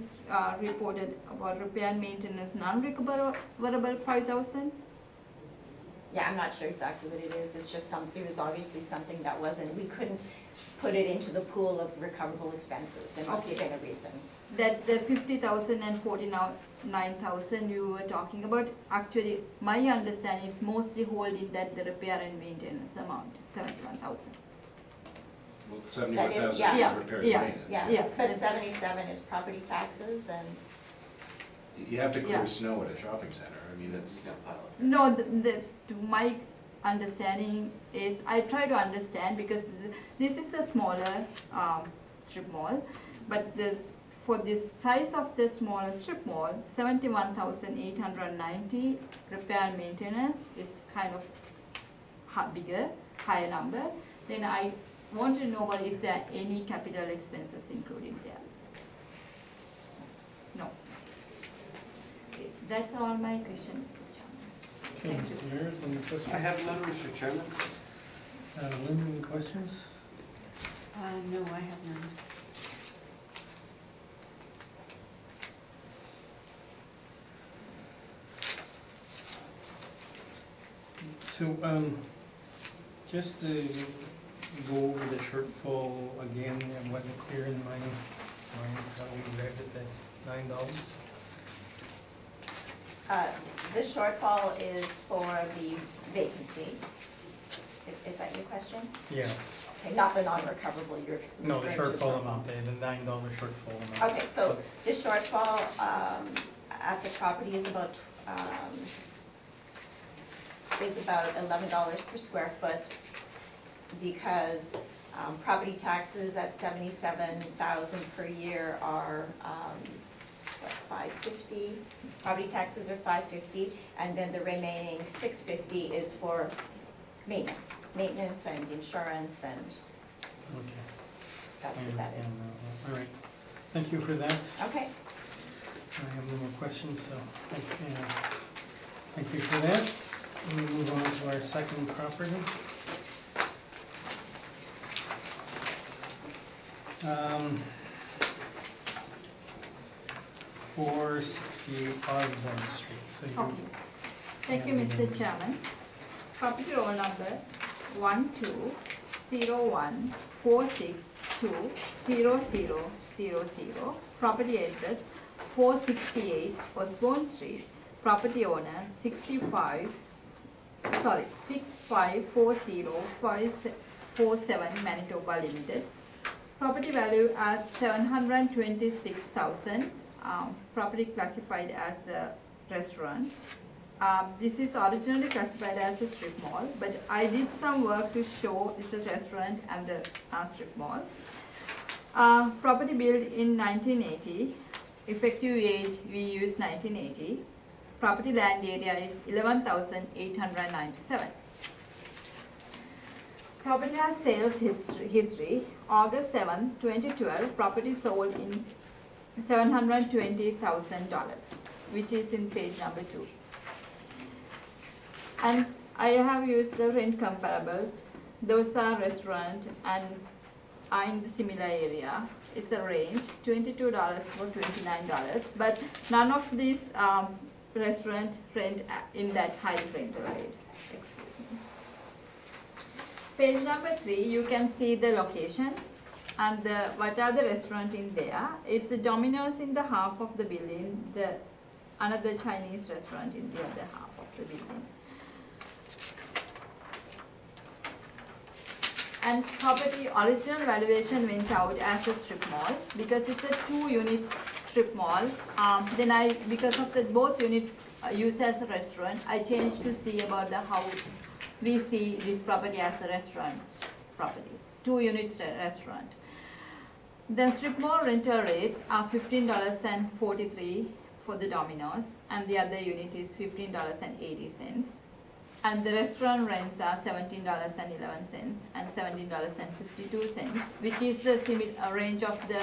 reported about repair and maintenance non-recoverable 5,000. Yeah, I'm not sure exactly what it is. It's just it was obviously something that we couldn't put it into the pool of recoverable expenses. There must have Okay. been a reason. That the 50,000 and 49,000 you were talking about, actually, my understanding is mostly holding that the repair and maintenance amount, 71,000. Well, 75,000 yeah. is repairs Yeah. and maintenance. Yeah, but that's- 77 is property taxes and, You have to clear Yeah. snow at a shopping center. I mean, it's, No, to my understanding is, I try to understand because this is a smaller strip mall, but the for the size of the smaller strip mall, 71,890 repair and maintenance is kind of bigger, higher number. Then I want to know, is there any capital expenses included there? No. Okay, that's all my questions, Mr. Chairman. Okay, Mr. Mayor, any questions? I have none, Mr. Chairman. Lynn, any questions? No, I have none. So, just to go over the shortfall again, it wasn't clear in my mind how we arrived at that $9. The shortfall is for the vacancy. Is that your question? Yeah, Okay, not the non-recoverable, you're no, the referring to shortfall amount, the $9 shortfall amount. Okay, so the shortfall at the property is about $11 per square foot, because property taxes at 77,000 per year are $550. Property taxes are $550, and then the remaining $650 is for maintenance and insurance, and Okay, that's I what that is. understand now. All right, thank you for that. Okay, I have no more questions, so thank you for that. We move on to our second property. 468 Osborne Street. So you Okay. Thank you, Mr. Chairman. Property roll number 120146200000. Property address 468 Osborne Street. Property owner 654047 Manitoba Limited. Property value as 726,000. Property classified as a restaurant. This is originally classified as a strip mall, but I did some work to show it's a restaurant and the strip mall. Property built in 1980. Effective age we use 1980. Property land area is 11,897. Property has sales history. August 7, 2012, property sold in $720,000, which is in page number 2. And I have used the rent comparables. Those are restaurant and are in the similar area. It's a range, $22 for $29, but none of these restaurant rent in that high rental rate. Excuse me. Page number 3, you can see the location and what are the restaurant in there. It's a Domino's in the half of the building, another Chinese restaurant in the other half of the building. And property original valuation went out as a strip mall because it's a 2-unit strip mall. Then because of the both units used as a restaurant, I changed to see about how we see this property as a restaurant properties, 2 units restaurant. Then strip mall rental rates are $15.43 for the Domino's, and the other unit is $15.80. And the restaurant rents are $17.11 and $17.52, which is the similar range of the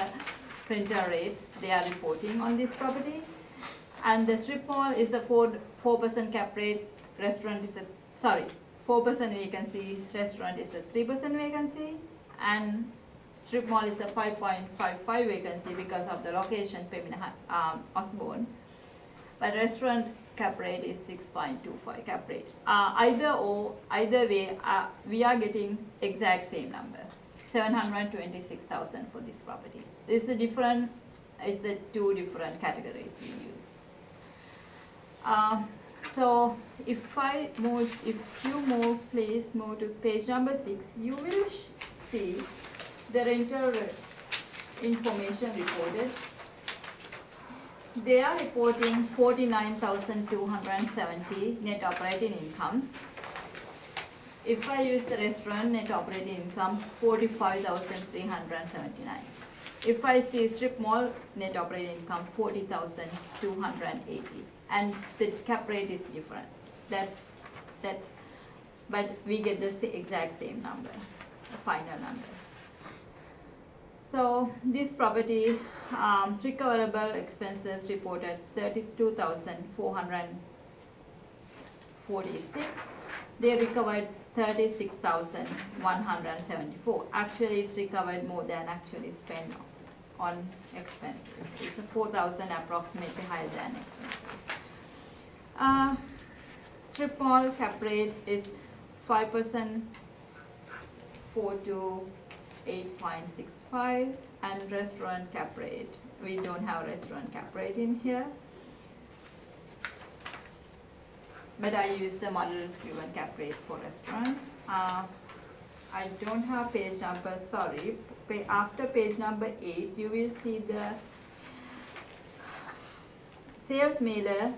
rental rates they are reporting on this property. And the strip mall is a 4% cap rate, 4% vacancy, restaurant is a 3% vacancy, and strip mall is a 5.55 vacancy because of the location, Pemina Osborne. But restaurant cap rate is 6.25 cap rate. Either way, we are getting exact same number, 726,000 for this property. It's the 2 different categories we use. So if you please move to page number 6, you will see the rental information reported. They are reporting 49,270 net operating income. If I use the restaurant net operating income, 45,379. If I see strip mall net operating income 40,280, and the cap rate is different. That's, but we get the exact same number, the final number. So this property, recoverable expenses reported 32,446. They recovered 36,174. Actually, it's recovered more than actually spent on expenses. It's 4,000 approximately higher than expenses. Strip mall cap rate is 5%, 4 to 8.65, and restaurant cap rate, we don't have restaurant cap rate in here. But I use the model driven cap rate for restaurant. I don't have page number, sorry. After page number 8, you will see the sales mailer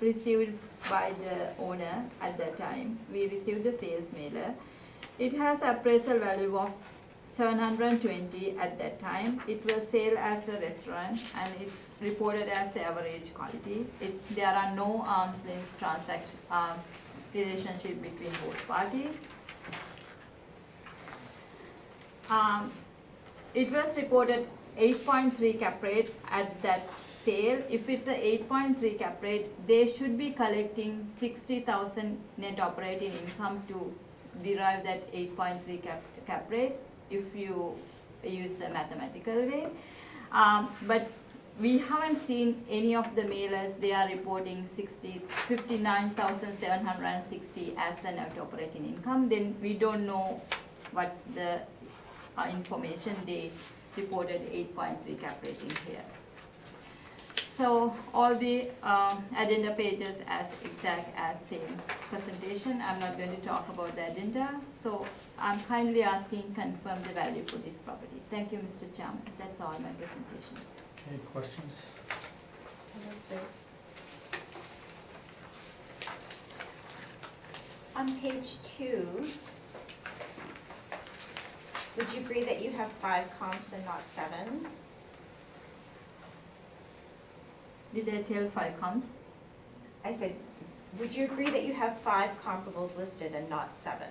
received by the owner at that time. We received the sales mailer. It has appraisal value of 720 at that time. It was sold as a restaurant and it's reported as average quality. There are no arm's length transaction relationship between both parties. It was reported 8.3 cap rate at that sale. If it's a 8.3 cap rate, they should be collecting 60,000 net operating income to derive that 8.3 cap rate if you use the mathematical way. But we haven't seen any of the mailers. They are reporting 59,760 as the net operating income. Then we don't know what's the information. They reported 8.3 cap rate in here. So all the addenda pages as exact as same presentation. I'm not going to talk about the addenda. So I'm kindly asking confirm the value for this property. Thank you, Mr. Chairman. That's all my presentation. Okay, questions? Yes, please. On page 2, would you agree that you have 5 comps and not 7? Did I tell 5 comps? I said, would you agree that you have 5 comparables listed and not 7?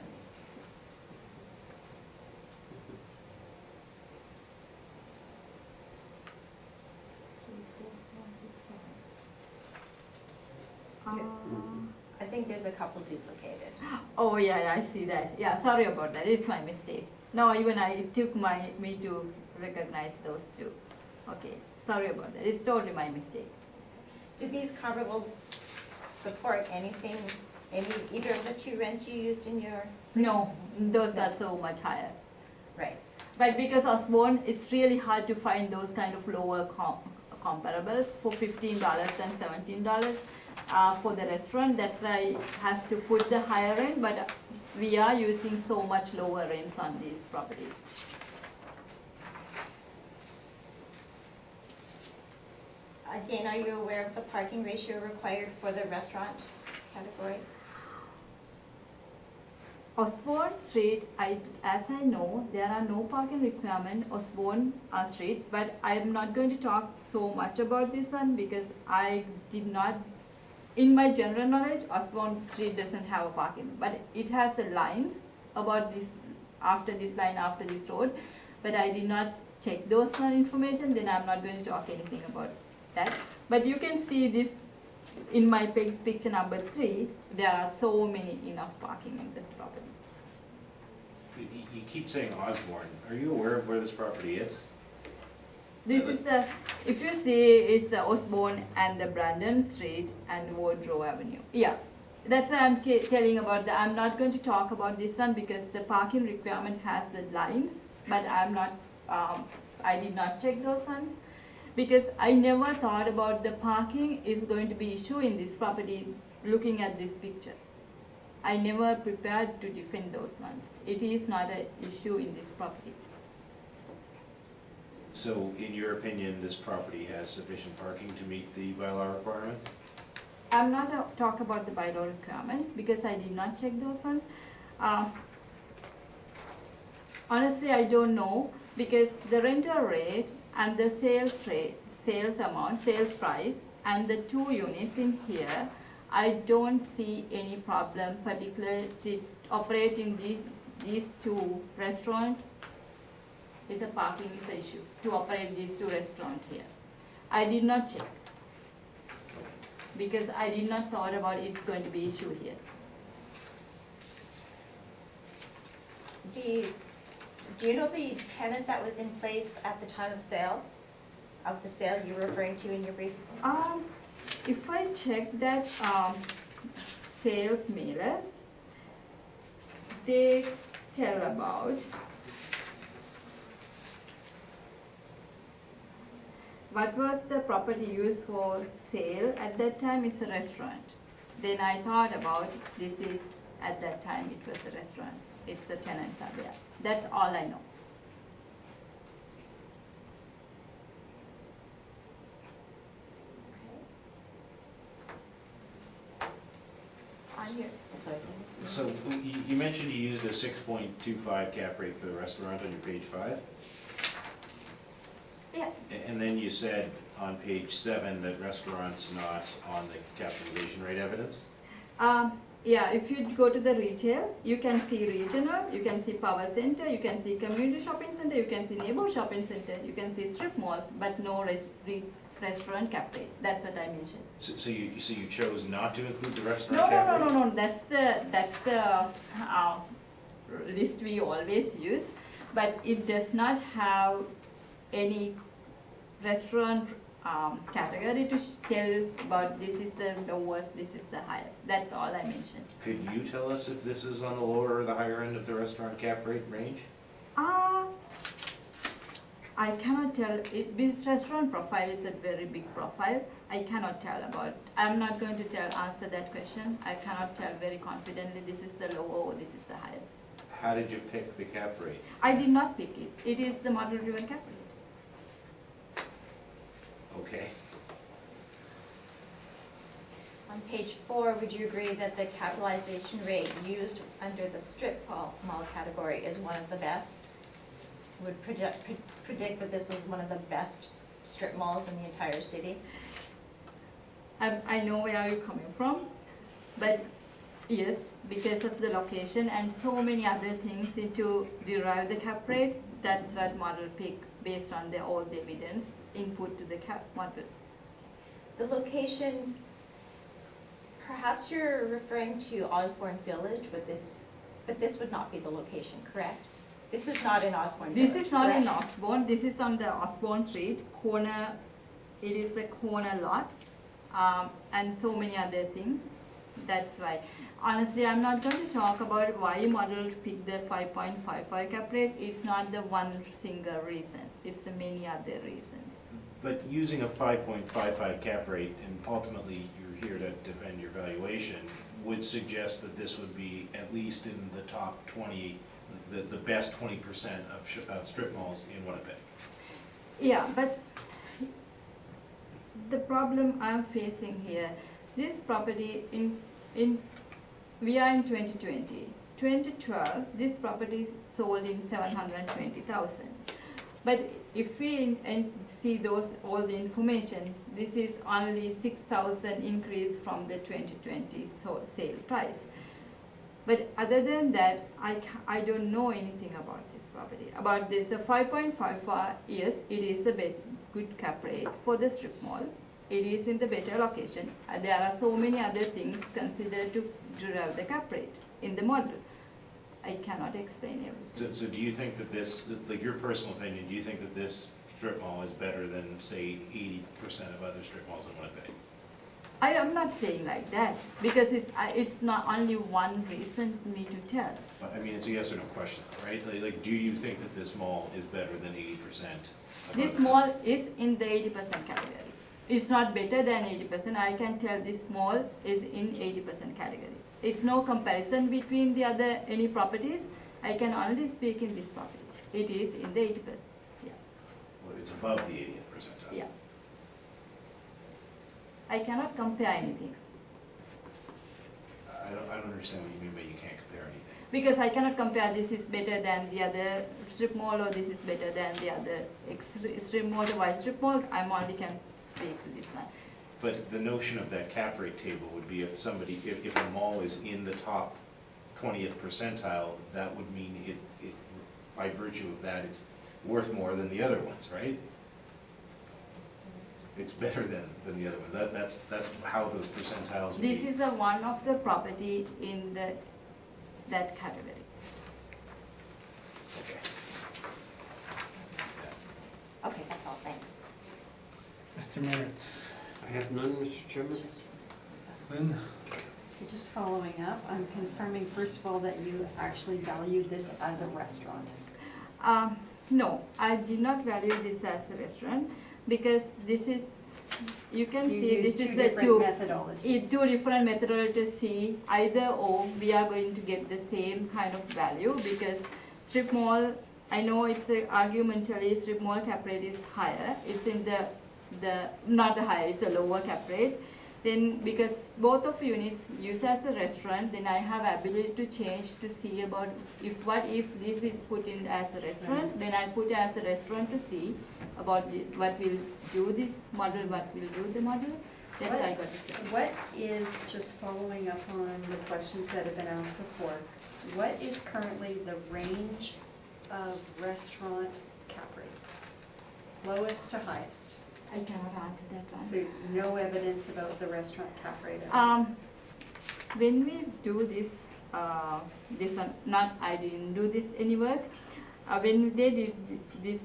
I think there's a couple duplicated. Oh yeah, I see that. Yeah, sorry about that. It's my mistake. No, even it took me to recognize those 2. Okay, sorry about that. It's totally my mistake. Do these comparables support anything, either of the 2 rents you used in your? No, those are so much higher. Right. But because Osborne, it's really hard to find those kind of lower comparables for $15 and $17 for the restaurant. That's why it has to put the higher rent, but we are using so much lower rents on these properties. Again, are you aware of the parking ratio required for the restaurant category? Osborne Street, as I know, there are no parking requirement Osborne Street, but I'm not going to talk so much about this one because I did not, in my general knowledge, Osborne Street doesn't have a parking, but it has the lines about this, after this line, after this road, but I did not check those one information, then I'm not going to talk anything about that. But you can see this in my picture number 3, there are so many enough parking in this property. You keep saying Osborne. Are you aware of where this property is? This is the, if you see, it's the Osborne and the Brandon Street and Boardroom Avenue. Yeah, that's why I'm telling about the, I'm not going to talk about this one because the parking requirement has the lines, but I'm not, I did not check those ones because I never thought about the parking is going to be issue in this property looking at this picture. I never prepared to defend those ones. It is not an issue in this property. So, in your opinion, this property has sufficient parking to meet the bylaw requirements? I'm not talk about the bylaw requirement because I did not check those ones. Honestly, I don't know, Because the rental rate and the sales amount, sales price, and the 2 units in here, I don't see any problem particularly to operate in these 2 restaurants. It's a parking is the issue to operate these 2 restaurants here. I did not check because I did not thought about it's going to be issue here. Do you know the tenant that was in place at the time of the sale you were referring to in your brief? If I check that sales mailer, they tell about what was the property used for sale at that time. It's a restaurant. Then I thought about this is at that time it was a restaurant. It's the tenants are there. That's all I know. On your, sorry. So you mentioned you used a 6.25 cap rate for the restaurant on your page 5? Yeah. And then you said on page 7 that restaurant's not on the capitalization rate evidence? Yeah, if you go to the retail, you can see regional, you can see power center, you can see community shopping center, you can see neighborhood shopping center, you can see strip malls, but no restaurant cap rate. That's what I mentioned. So you chose not to include the restaurant cap rate? No. That's the list we always use, but it does not have any restaurant category to tell about this is the lowest, this is the highest. That's all I mentioned. Could you tell us if this is on the lower or the higher end of the restaurant cap rate range? I cannot tell. This restaurant profile is a very big profile. I cannot tell about. I'm not going to answer that question. I cannot tell very confidently this is the lower or this is the highest. How did you pick the cap rate? I did not pick it. It is the model-driven cap rate. Okay. On page 4, would you agree that the capitalization rate used under the strip mall category is one of the best? Would predict that this was one of the best strip malls in the entire city? I know where you're coming from, but yes, because of the location and so many other things to derive the cap rate, that's what model pick based on all the evidence input to the cap model. The location, perhaps you're referring to Osborne Village with this, but this would not be the location, correct? This is not in Osborne Village, This is not in correct? Osborne, this is on the Osborne Street corner. It is a corner lot, and so many other things. That's why. Honestly, I'm not going to talk about why model picked the 5.55 cap rate. It's not the one single reason. It's the many other reasons. But using a 5.55 cap rate, and ultimately you're here to defend your valuation, would suggest that this would be at least in the top 20, the best 20% of strip malls in Winnipeg. Yeah, but the problem I'm facing here, this property we are in 2020. 2012, this property sold in 720,000. But if we see all the information, this is only 6,000 increase from the 2020 sale price. But other than that, I don't know anything about this property. About this, 5.54, yes, it is a good cap rate for the strip mall. It is in the better location. There are so many other things considered to derive the cap rate in the model. I cannot explain everything. So do you think that this, like your personal opinion, do you think that this strip mall is better than, say, 80% of other strip malls in Winnipeg? I am not saying like that because it's not only one reason for me to tell. I mean, it's a yes or no question, right? Like, do you think that this mall is better than 80%? This mall is in the 80% category. It's not better than 80%. I can tell this mall is in 80% category. It's no comparison between the other any properties. I can only speak in this property. It is in the 80%. Yeah. Well, it's above the 80th percentile. Yeah. I cannot compare anything I don't understand what you mean by you can't compare anything. because I cannot compare this is better than the other strip mall or this is better than the other strip mall or Y strip mall, I'm only can speak to this one. But the notion of that cap rate table would be if somebody, if a mall is in the top 20th percentile, that would mean it, by virtue of that, it's worth more than the other ones, right? It's better than the other ones. That's how those percentiles would be. This is a one of the property in that category. Okay. Okay, that's all, thanks. Mr. Meritz. I have none, Mr. Chairman. Lynn? Okay, just following up, I'm confirming first of all that you actually valued this as a restaurant. No, I did not value this as a restaurant because this is, you can You see this used is two the different two. methodologies. It's two different methodologies to see either or we are going to get the same kind of value because strip mall, I know it's argumentally strip mall cap rate is higher. It's in the not the higher, it's a lower cap rate. Then because both of units used as a restaurant, then I have ability to change to see about if this is put in as a restaurant, then I put as a restaurant to see about what will do this model, what will do the model. That's What- I got to say. What is, just following up on the questions that have been asked before, what is currently the range of restaurant cap rates? Lowest to highest? I cannot answer that one. So no evidence about the restaurant cap rate at all? When we do this, this one, not I didn't do this any work. When they did this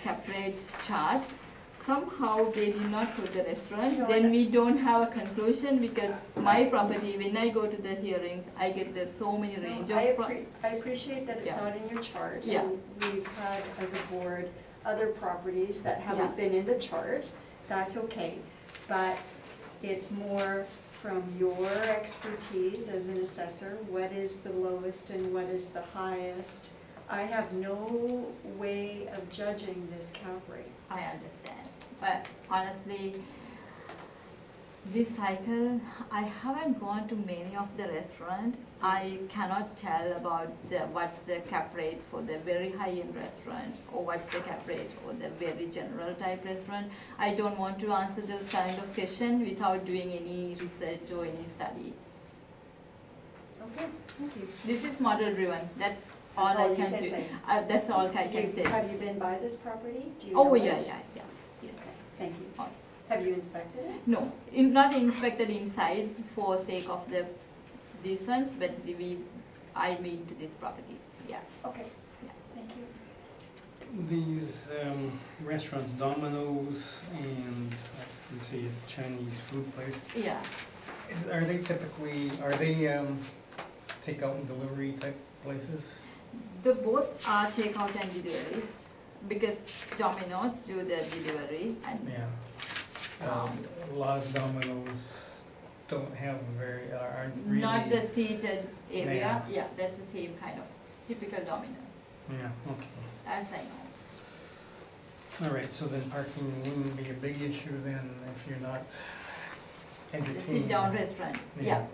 cap rate chart, somehow they did not put the restaurant. No, Then I- we don't have a conclusion because my property, when I go to the hearings, I get the so many range of. I appreciate that it's Yeah. not in your chart. Yeah. And we've had, as a board, other properties that haven't Yeah. been in the chart. That's okay. But it's more from your expertise as an assessor, what is the lowest and what is the highest? I have no way of judging this cap rate. I understand, but honestly, this cycle, I haven't gone to many of the restaurant. I cannot tell about what's the cap rate for the very high-end restaurant or what's the cap rate for the very general type restaurant. I don't want to answer those kind of question without doing any research or any study. Okay, thank you. This is model driven, that's all That's all I you can can do. say. That's all I can say. Have you been by this property? Do you Oh, know yeah, it? yes. Okay, thank you. Oh. Have you inspected it? No, not inspected inside for sake of these ones, but I made to this property, yeah. Okay, Yeah. thank you. These restaurants, Domino's and, you see it's a Chinese food place, Yeah, are they typically, takeout and delivery type places? the both are takeout and delivery, because Domino's do the delivery and, Yeah. A lot of Domino's don't have aren't really. not the seated area, Yeah. yeah, that's the same kind of typical Domino's, Yeah, okay. as I know. All right, so then parking wouldn't be a big issue then if you're not The entertaining. sit-down restaurant, Yeah. yeah.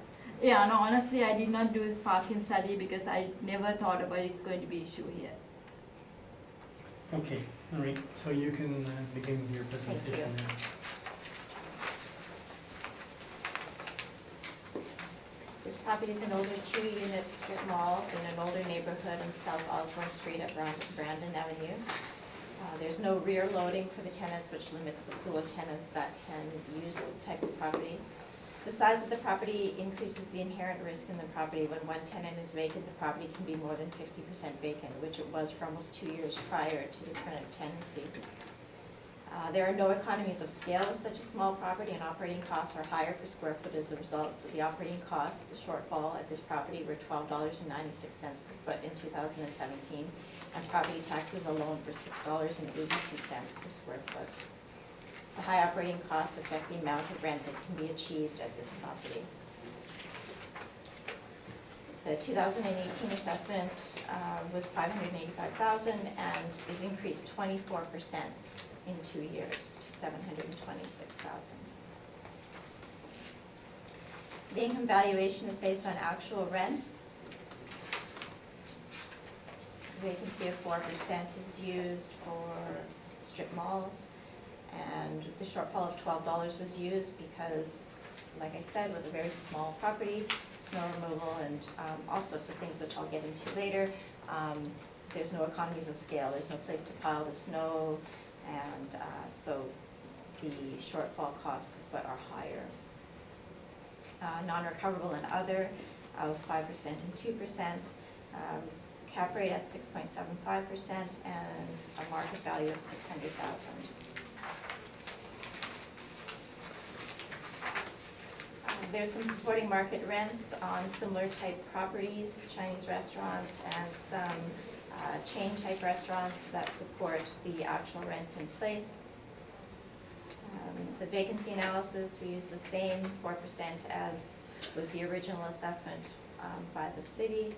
Yeah, no, honestly, I did not do this parking study because I never thought about it's going to be issue here. Okay, all right, so you can begin with your presentation now. This property is an older two-unit strip mall in an older neighborhood in South Osborne Street at Brandon Avenue. There's no rear loading for the tenants, which limits the pool of tenants that can use this type of property. The size of the property increases the inherent risk in the property. When one tenant is vacant, the property can be more than 50% vacant, which it was for almost 2 years prior to the current tenancy. There are no economies of scale with such a small property, and operating costs are higher per square foot as a result. The operating costs, the shortfall at this property were $12.96 per foot in 2017, and property taxes alone were $6.82 per square foot. The high operating costs affect the amount of rent that can be achieved at this property. The 2018 assessment was $585,000, and it increased 24% in 2 years to $726,000. The income valuation is based on actual rents. vacancy of 4% is used for strip malls. And the shortfall of $12 was used because, like I said, with a very small property, snow removal and all sorts of things which I'll get into later, there's no economies of scale, there's no place to pile the snow, and so the shortfall costs per foot are higher. Non-recoverable and other of 5% and 2%, cap rate at 6.75%, and a market value of $600,000. There's some supporting market rents on similar type properties, Chinese restaurants and some chain type restaurants that support the actual rents in place. The vacancy analysis, we use the same 4% as was the original assessment by the city.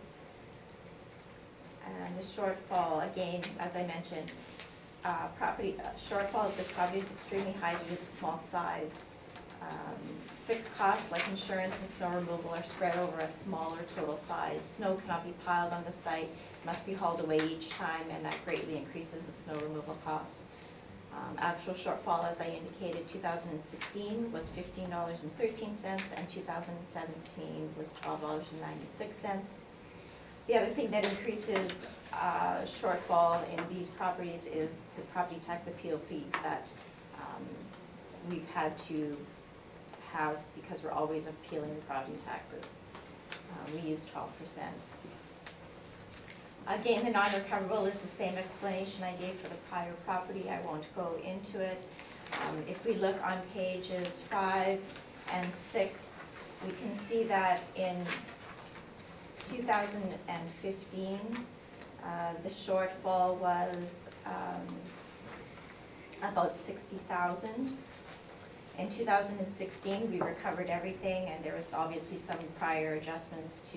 And the shortfall, again, as I mentioned, shortfall of this property is extremely high due to the small size. Fixed costs like insurance and snow removal are spread over a smaller total size. Snow cannot be piled on the site, must be hauled away each time, and that greatly increases the snow removal costs. Actual shortfall, as I indicated, 2016 was $15.13, and 2017 was $12.96. The other thing that increases shortfall in these properties is the property tax appeal fees that we've had to have because we're always appealing the property taxes. We use 12%. Again, the non-recoverable is the same explanation I gave for the prior property. I won't go into it. If we look on pages 5 and 6, we can see that in 2015, the shortfall was about $60,000. In 2016, we recovered everything, and there was obviously some prior adjustments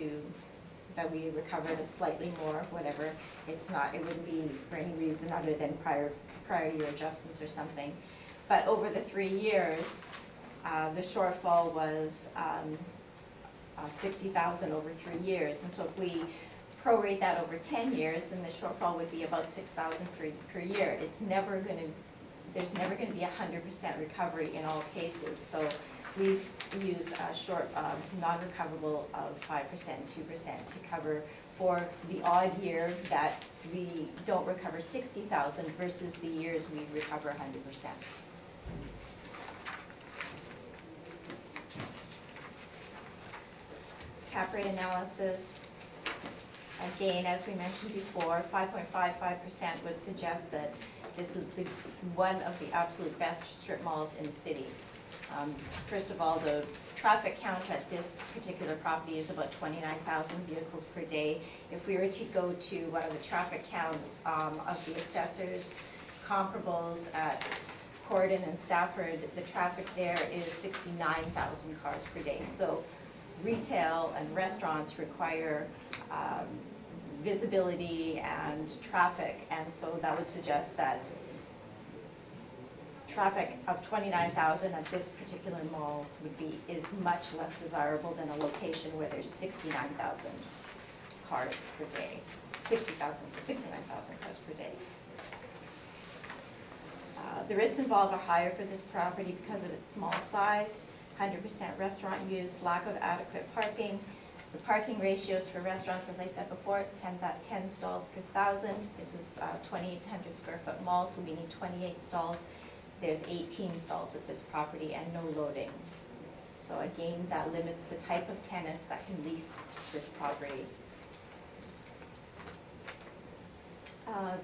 that we recovered a slightly more, whatever. It wouldn't be for any reason other than prior year adjustments or something. But over the 3 years, the shortfall was $60,000 over 3 years. And so if we prorate that over 10 years, then the shortfall would be about $6,000 per year. There's never gonna be 100% recovery in all cases. So we've used a non-recoverable of 5% and 2% to cover for the odd year that we don't recover $60,000 versus the years we recover 100%. Cap rate analysis, again, as we mentioned before, 5.55% would suggest that this is one of the absolute best strip malls in the city. First of all, the traffic count at this particular property is about 29,000 vehicles per day. If we were to go to one of the traffic counts of the assessors comparables at Corydon and Stafford, the traffic there is 69,000 cars per day. So retail and restaurants require visibility and traffic, and so that would suggest that traffic of 29,000 at this particular mall is much less desirable than a location where there's 69,000 cars per day, 69,000 cars per day. The risks involved are higher for this property because of its small size, 100% restaurant use, lack of adequate parking. The parking ratios for restaurants, as I said before, it's 10 stalls per 1,000. This is a 2,800 square foot mall, so we need 28 stalls. There's 18 stalls at this property and no loading. So again, that limits the type of tenants that can lease this property.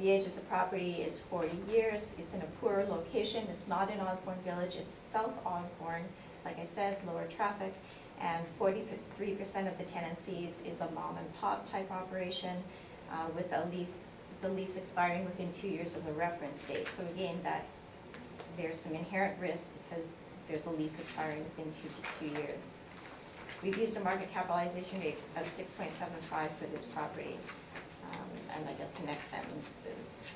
The age of the property is 40 years. It's in a poor location. It's not in Osborne Village. It's South Osborne. Like I said, lower traffic. And 43% of the tenancies is a mom and pop type operation with the lease expiring within 2 years of the reference date. So again, there's some inherent risk because there's a lease expiring within two years. We've used a market capitalization rate of 6.75 for this property. And I guess the next sentence is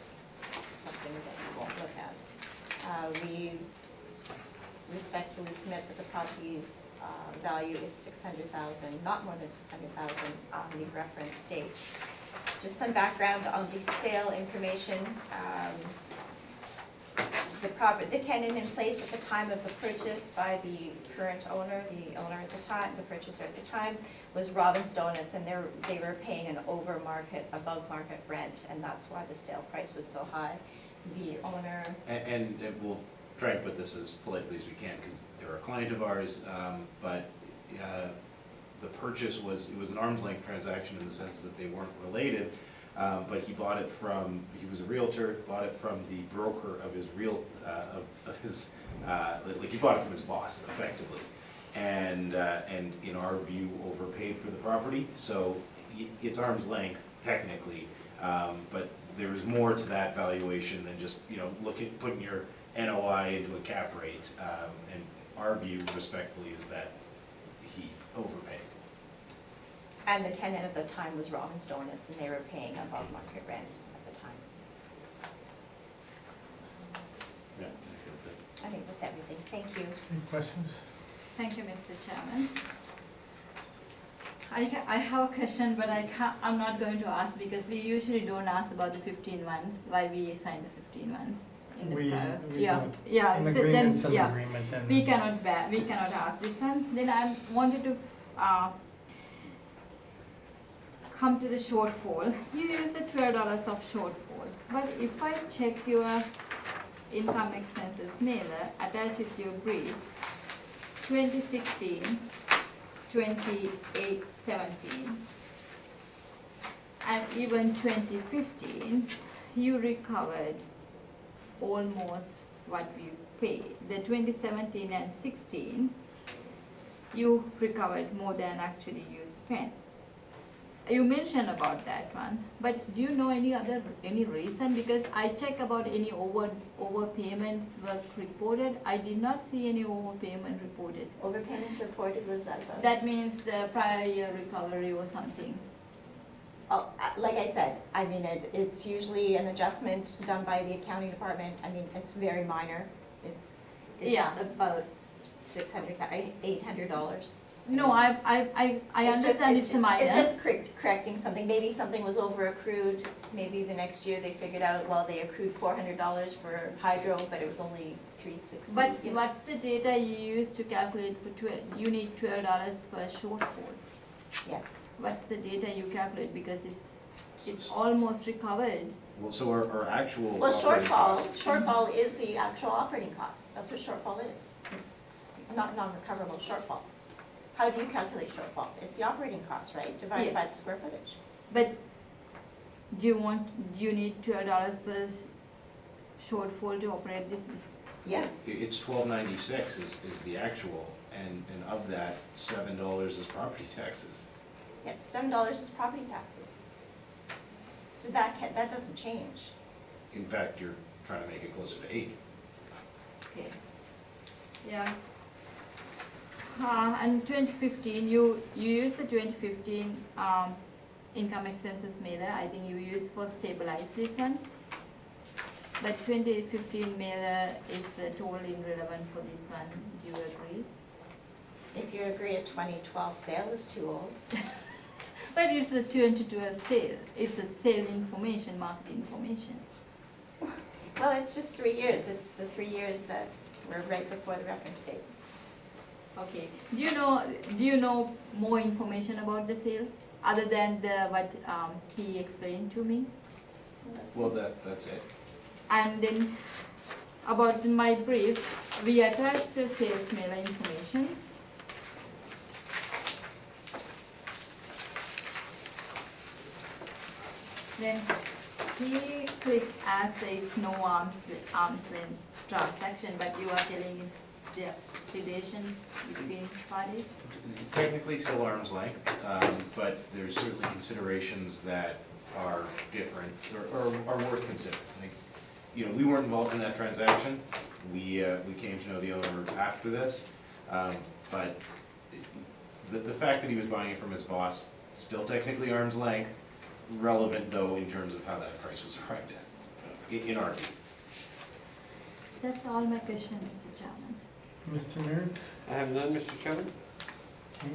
something that we won't look at. We respectfully submit that the property's value is $600,000, not more than $600,000 on the reference date. Just some background on the sale information. The tenant in place at the time of the purchase by the current owner, the owner at the time, the purchaser at the time, was Robin's Donuts, and they were paying an above market rent, and that's why the sale price was so high. The owner, And we'll try and put this as politely as we can, because they're a client of ours, but the purchase was an arm's length transaction in the sense that they weren't related, but he bought it from, he was a realtor, bought it from the broker of his like he bought it from his boss, effectively. And in our view, overpaid for the property, so it's arm's length technically, but there's more to that valuation than just, putting your NOI into a cap rate. And our view respectfully is that he overpaid. and the tenant at the time was Robin's Donuts, and they were paying above market rent at the time. Yeah, I think that's it. I think that's everything. Thank you. Any questions? Thank you, Mr. Chairman. I have a question, but I'm not going to ask because we usually don't ask about the 15 months, why we signed the 15 months in the prior. Yeah, An so agreement's then, an yeah, agreement, and. we cannot ask this one. Then I wanted to come to the shortfall. You use the $12 of shortfall, but if I check your income expenses mailer attached with your brief, 2016, 2817, and even 2015, you recovered almost what you paid. The 2017 and 16, you recovered more than actually you spent. You mentioned about that one, but do you know any reason? Because I check about any overpayments were reported. I did not see any overpayment reported. Overpayments reported, what is that about? That means the prior year recovery or something. Oh, like I said, I mean, it's usually an adjustment done by the accounting department. I mean, it's very minor. It's Yeah. about $800. No, I understand it's minor. It's just correcting something. Maybe something was over accrued. Maybe the next year they figured out, well, they accrued $400 for hydro, but it was only $360. But what's the data you use to calculate for you need $12 per shortfall? Yes. What's the data you calculate, because it's almost recovered? Well, so our actual. Well, operating costs- shortfall is the actual operating cost. That's what shortfall is. Not non-recoverable, shortfall. How do you calculate shortfall? It's the operating cost, right, divided by the square footage. But do you need $12 per shortfall to operate this business? Yes. It's $12.96 is the actual, and of that, $7 is property taxes. Yeah, $7 is property taxes. So that doesn't change. In fact, you're trying to make it closer to $8. Okay. Yeah. And 2015, you use the 2015 income expenses mailer. I think you use for stabilize this one. But 2015 mailer is totally irrelevant for this one. Do you agree? If you agree a 2012 sale is too old. But it's a 2012 sale. It's a sale information, market information. Well, it's just 3 years. It's the 3 years that were right before the reference date. Okay. Do you know more information about the sales other than what he explained to me? Well, that's it. And then about my brief, we attached the sales mailer information. Then he clicked as it's no arm's length transaction, but you are telling it's the relations between parties? Technically still arm's length, but there's certainly considerations that are different or are worth considering. Like, we weren't involved in that transaction. We came to know the owner after this, but the fact that he was buying it from his boss, still technically arm's length, relevant though in terms of how that price was arrived at, in our view. That's all my question, Mr. Chairman. Mr. Meredith? I have none, Mr. Chairman. Okay.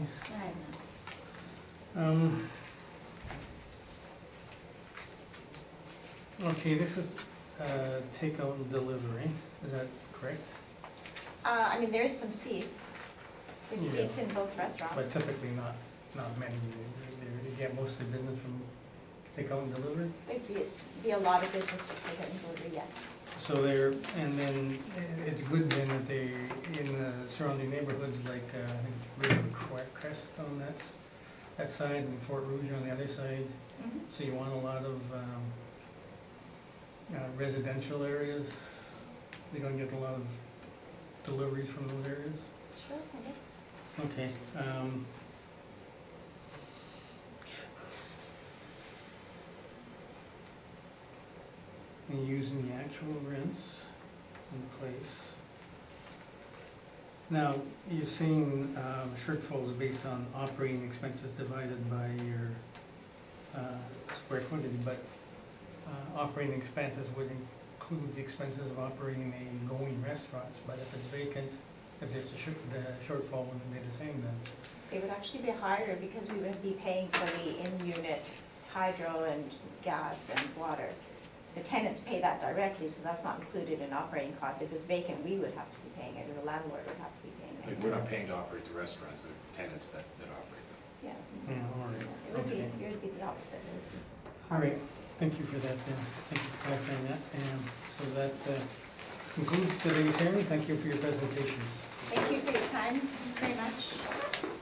Okay, this is takeout and delivery, is that correct? I mean, there is some seats. There's Yeah. seats in both But restaurants. typically not many. They get most of the business from takeout and delivery? There'd be a lot of business to take out and deliver, yes. So they're, and then it's good then that they, in the surrounding neighborhoods, like, I think we have a Crest on that side and Fort Rouge on the other side. Mhm. So you want a lot of residential areas, you're gonna get a lot of deliveries from those areas? Sure, I guess. Okay, and using the actual rents in place. Now, you're saying shortfalls based on operating expenses divided by your square footage, but operating expenses would include the expenses of operating a going restaurant, but if it's vacant, if there's the shortfall wouldn't be the same then. It would actually be higher because we would be paying for the in-unit hydro and gas and water. The tenants pay that directly, so that's not included in operating costs. If it's vacant, we would have to be paying it, or the landlord would have to be paying Like, it. we're not paying to operate the restaurants, the tenants that operate them. Yeah. Yeah, all right. It would be, Okay. it would be the opposite. All right, thank you for that then, thank you for clarifying that, and so that concludes today's hearing, thank you for your presentations. Thank you for your time, thanks very much.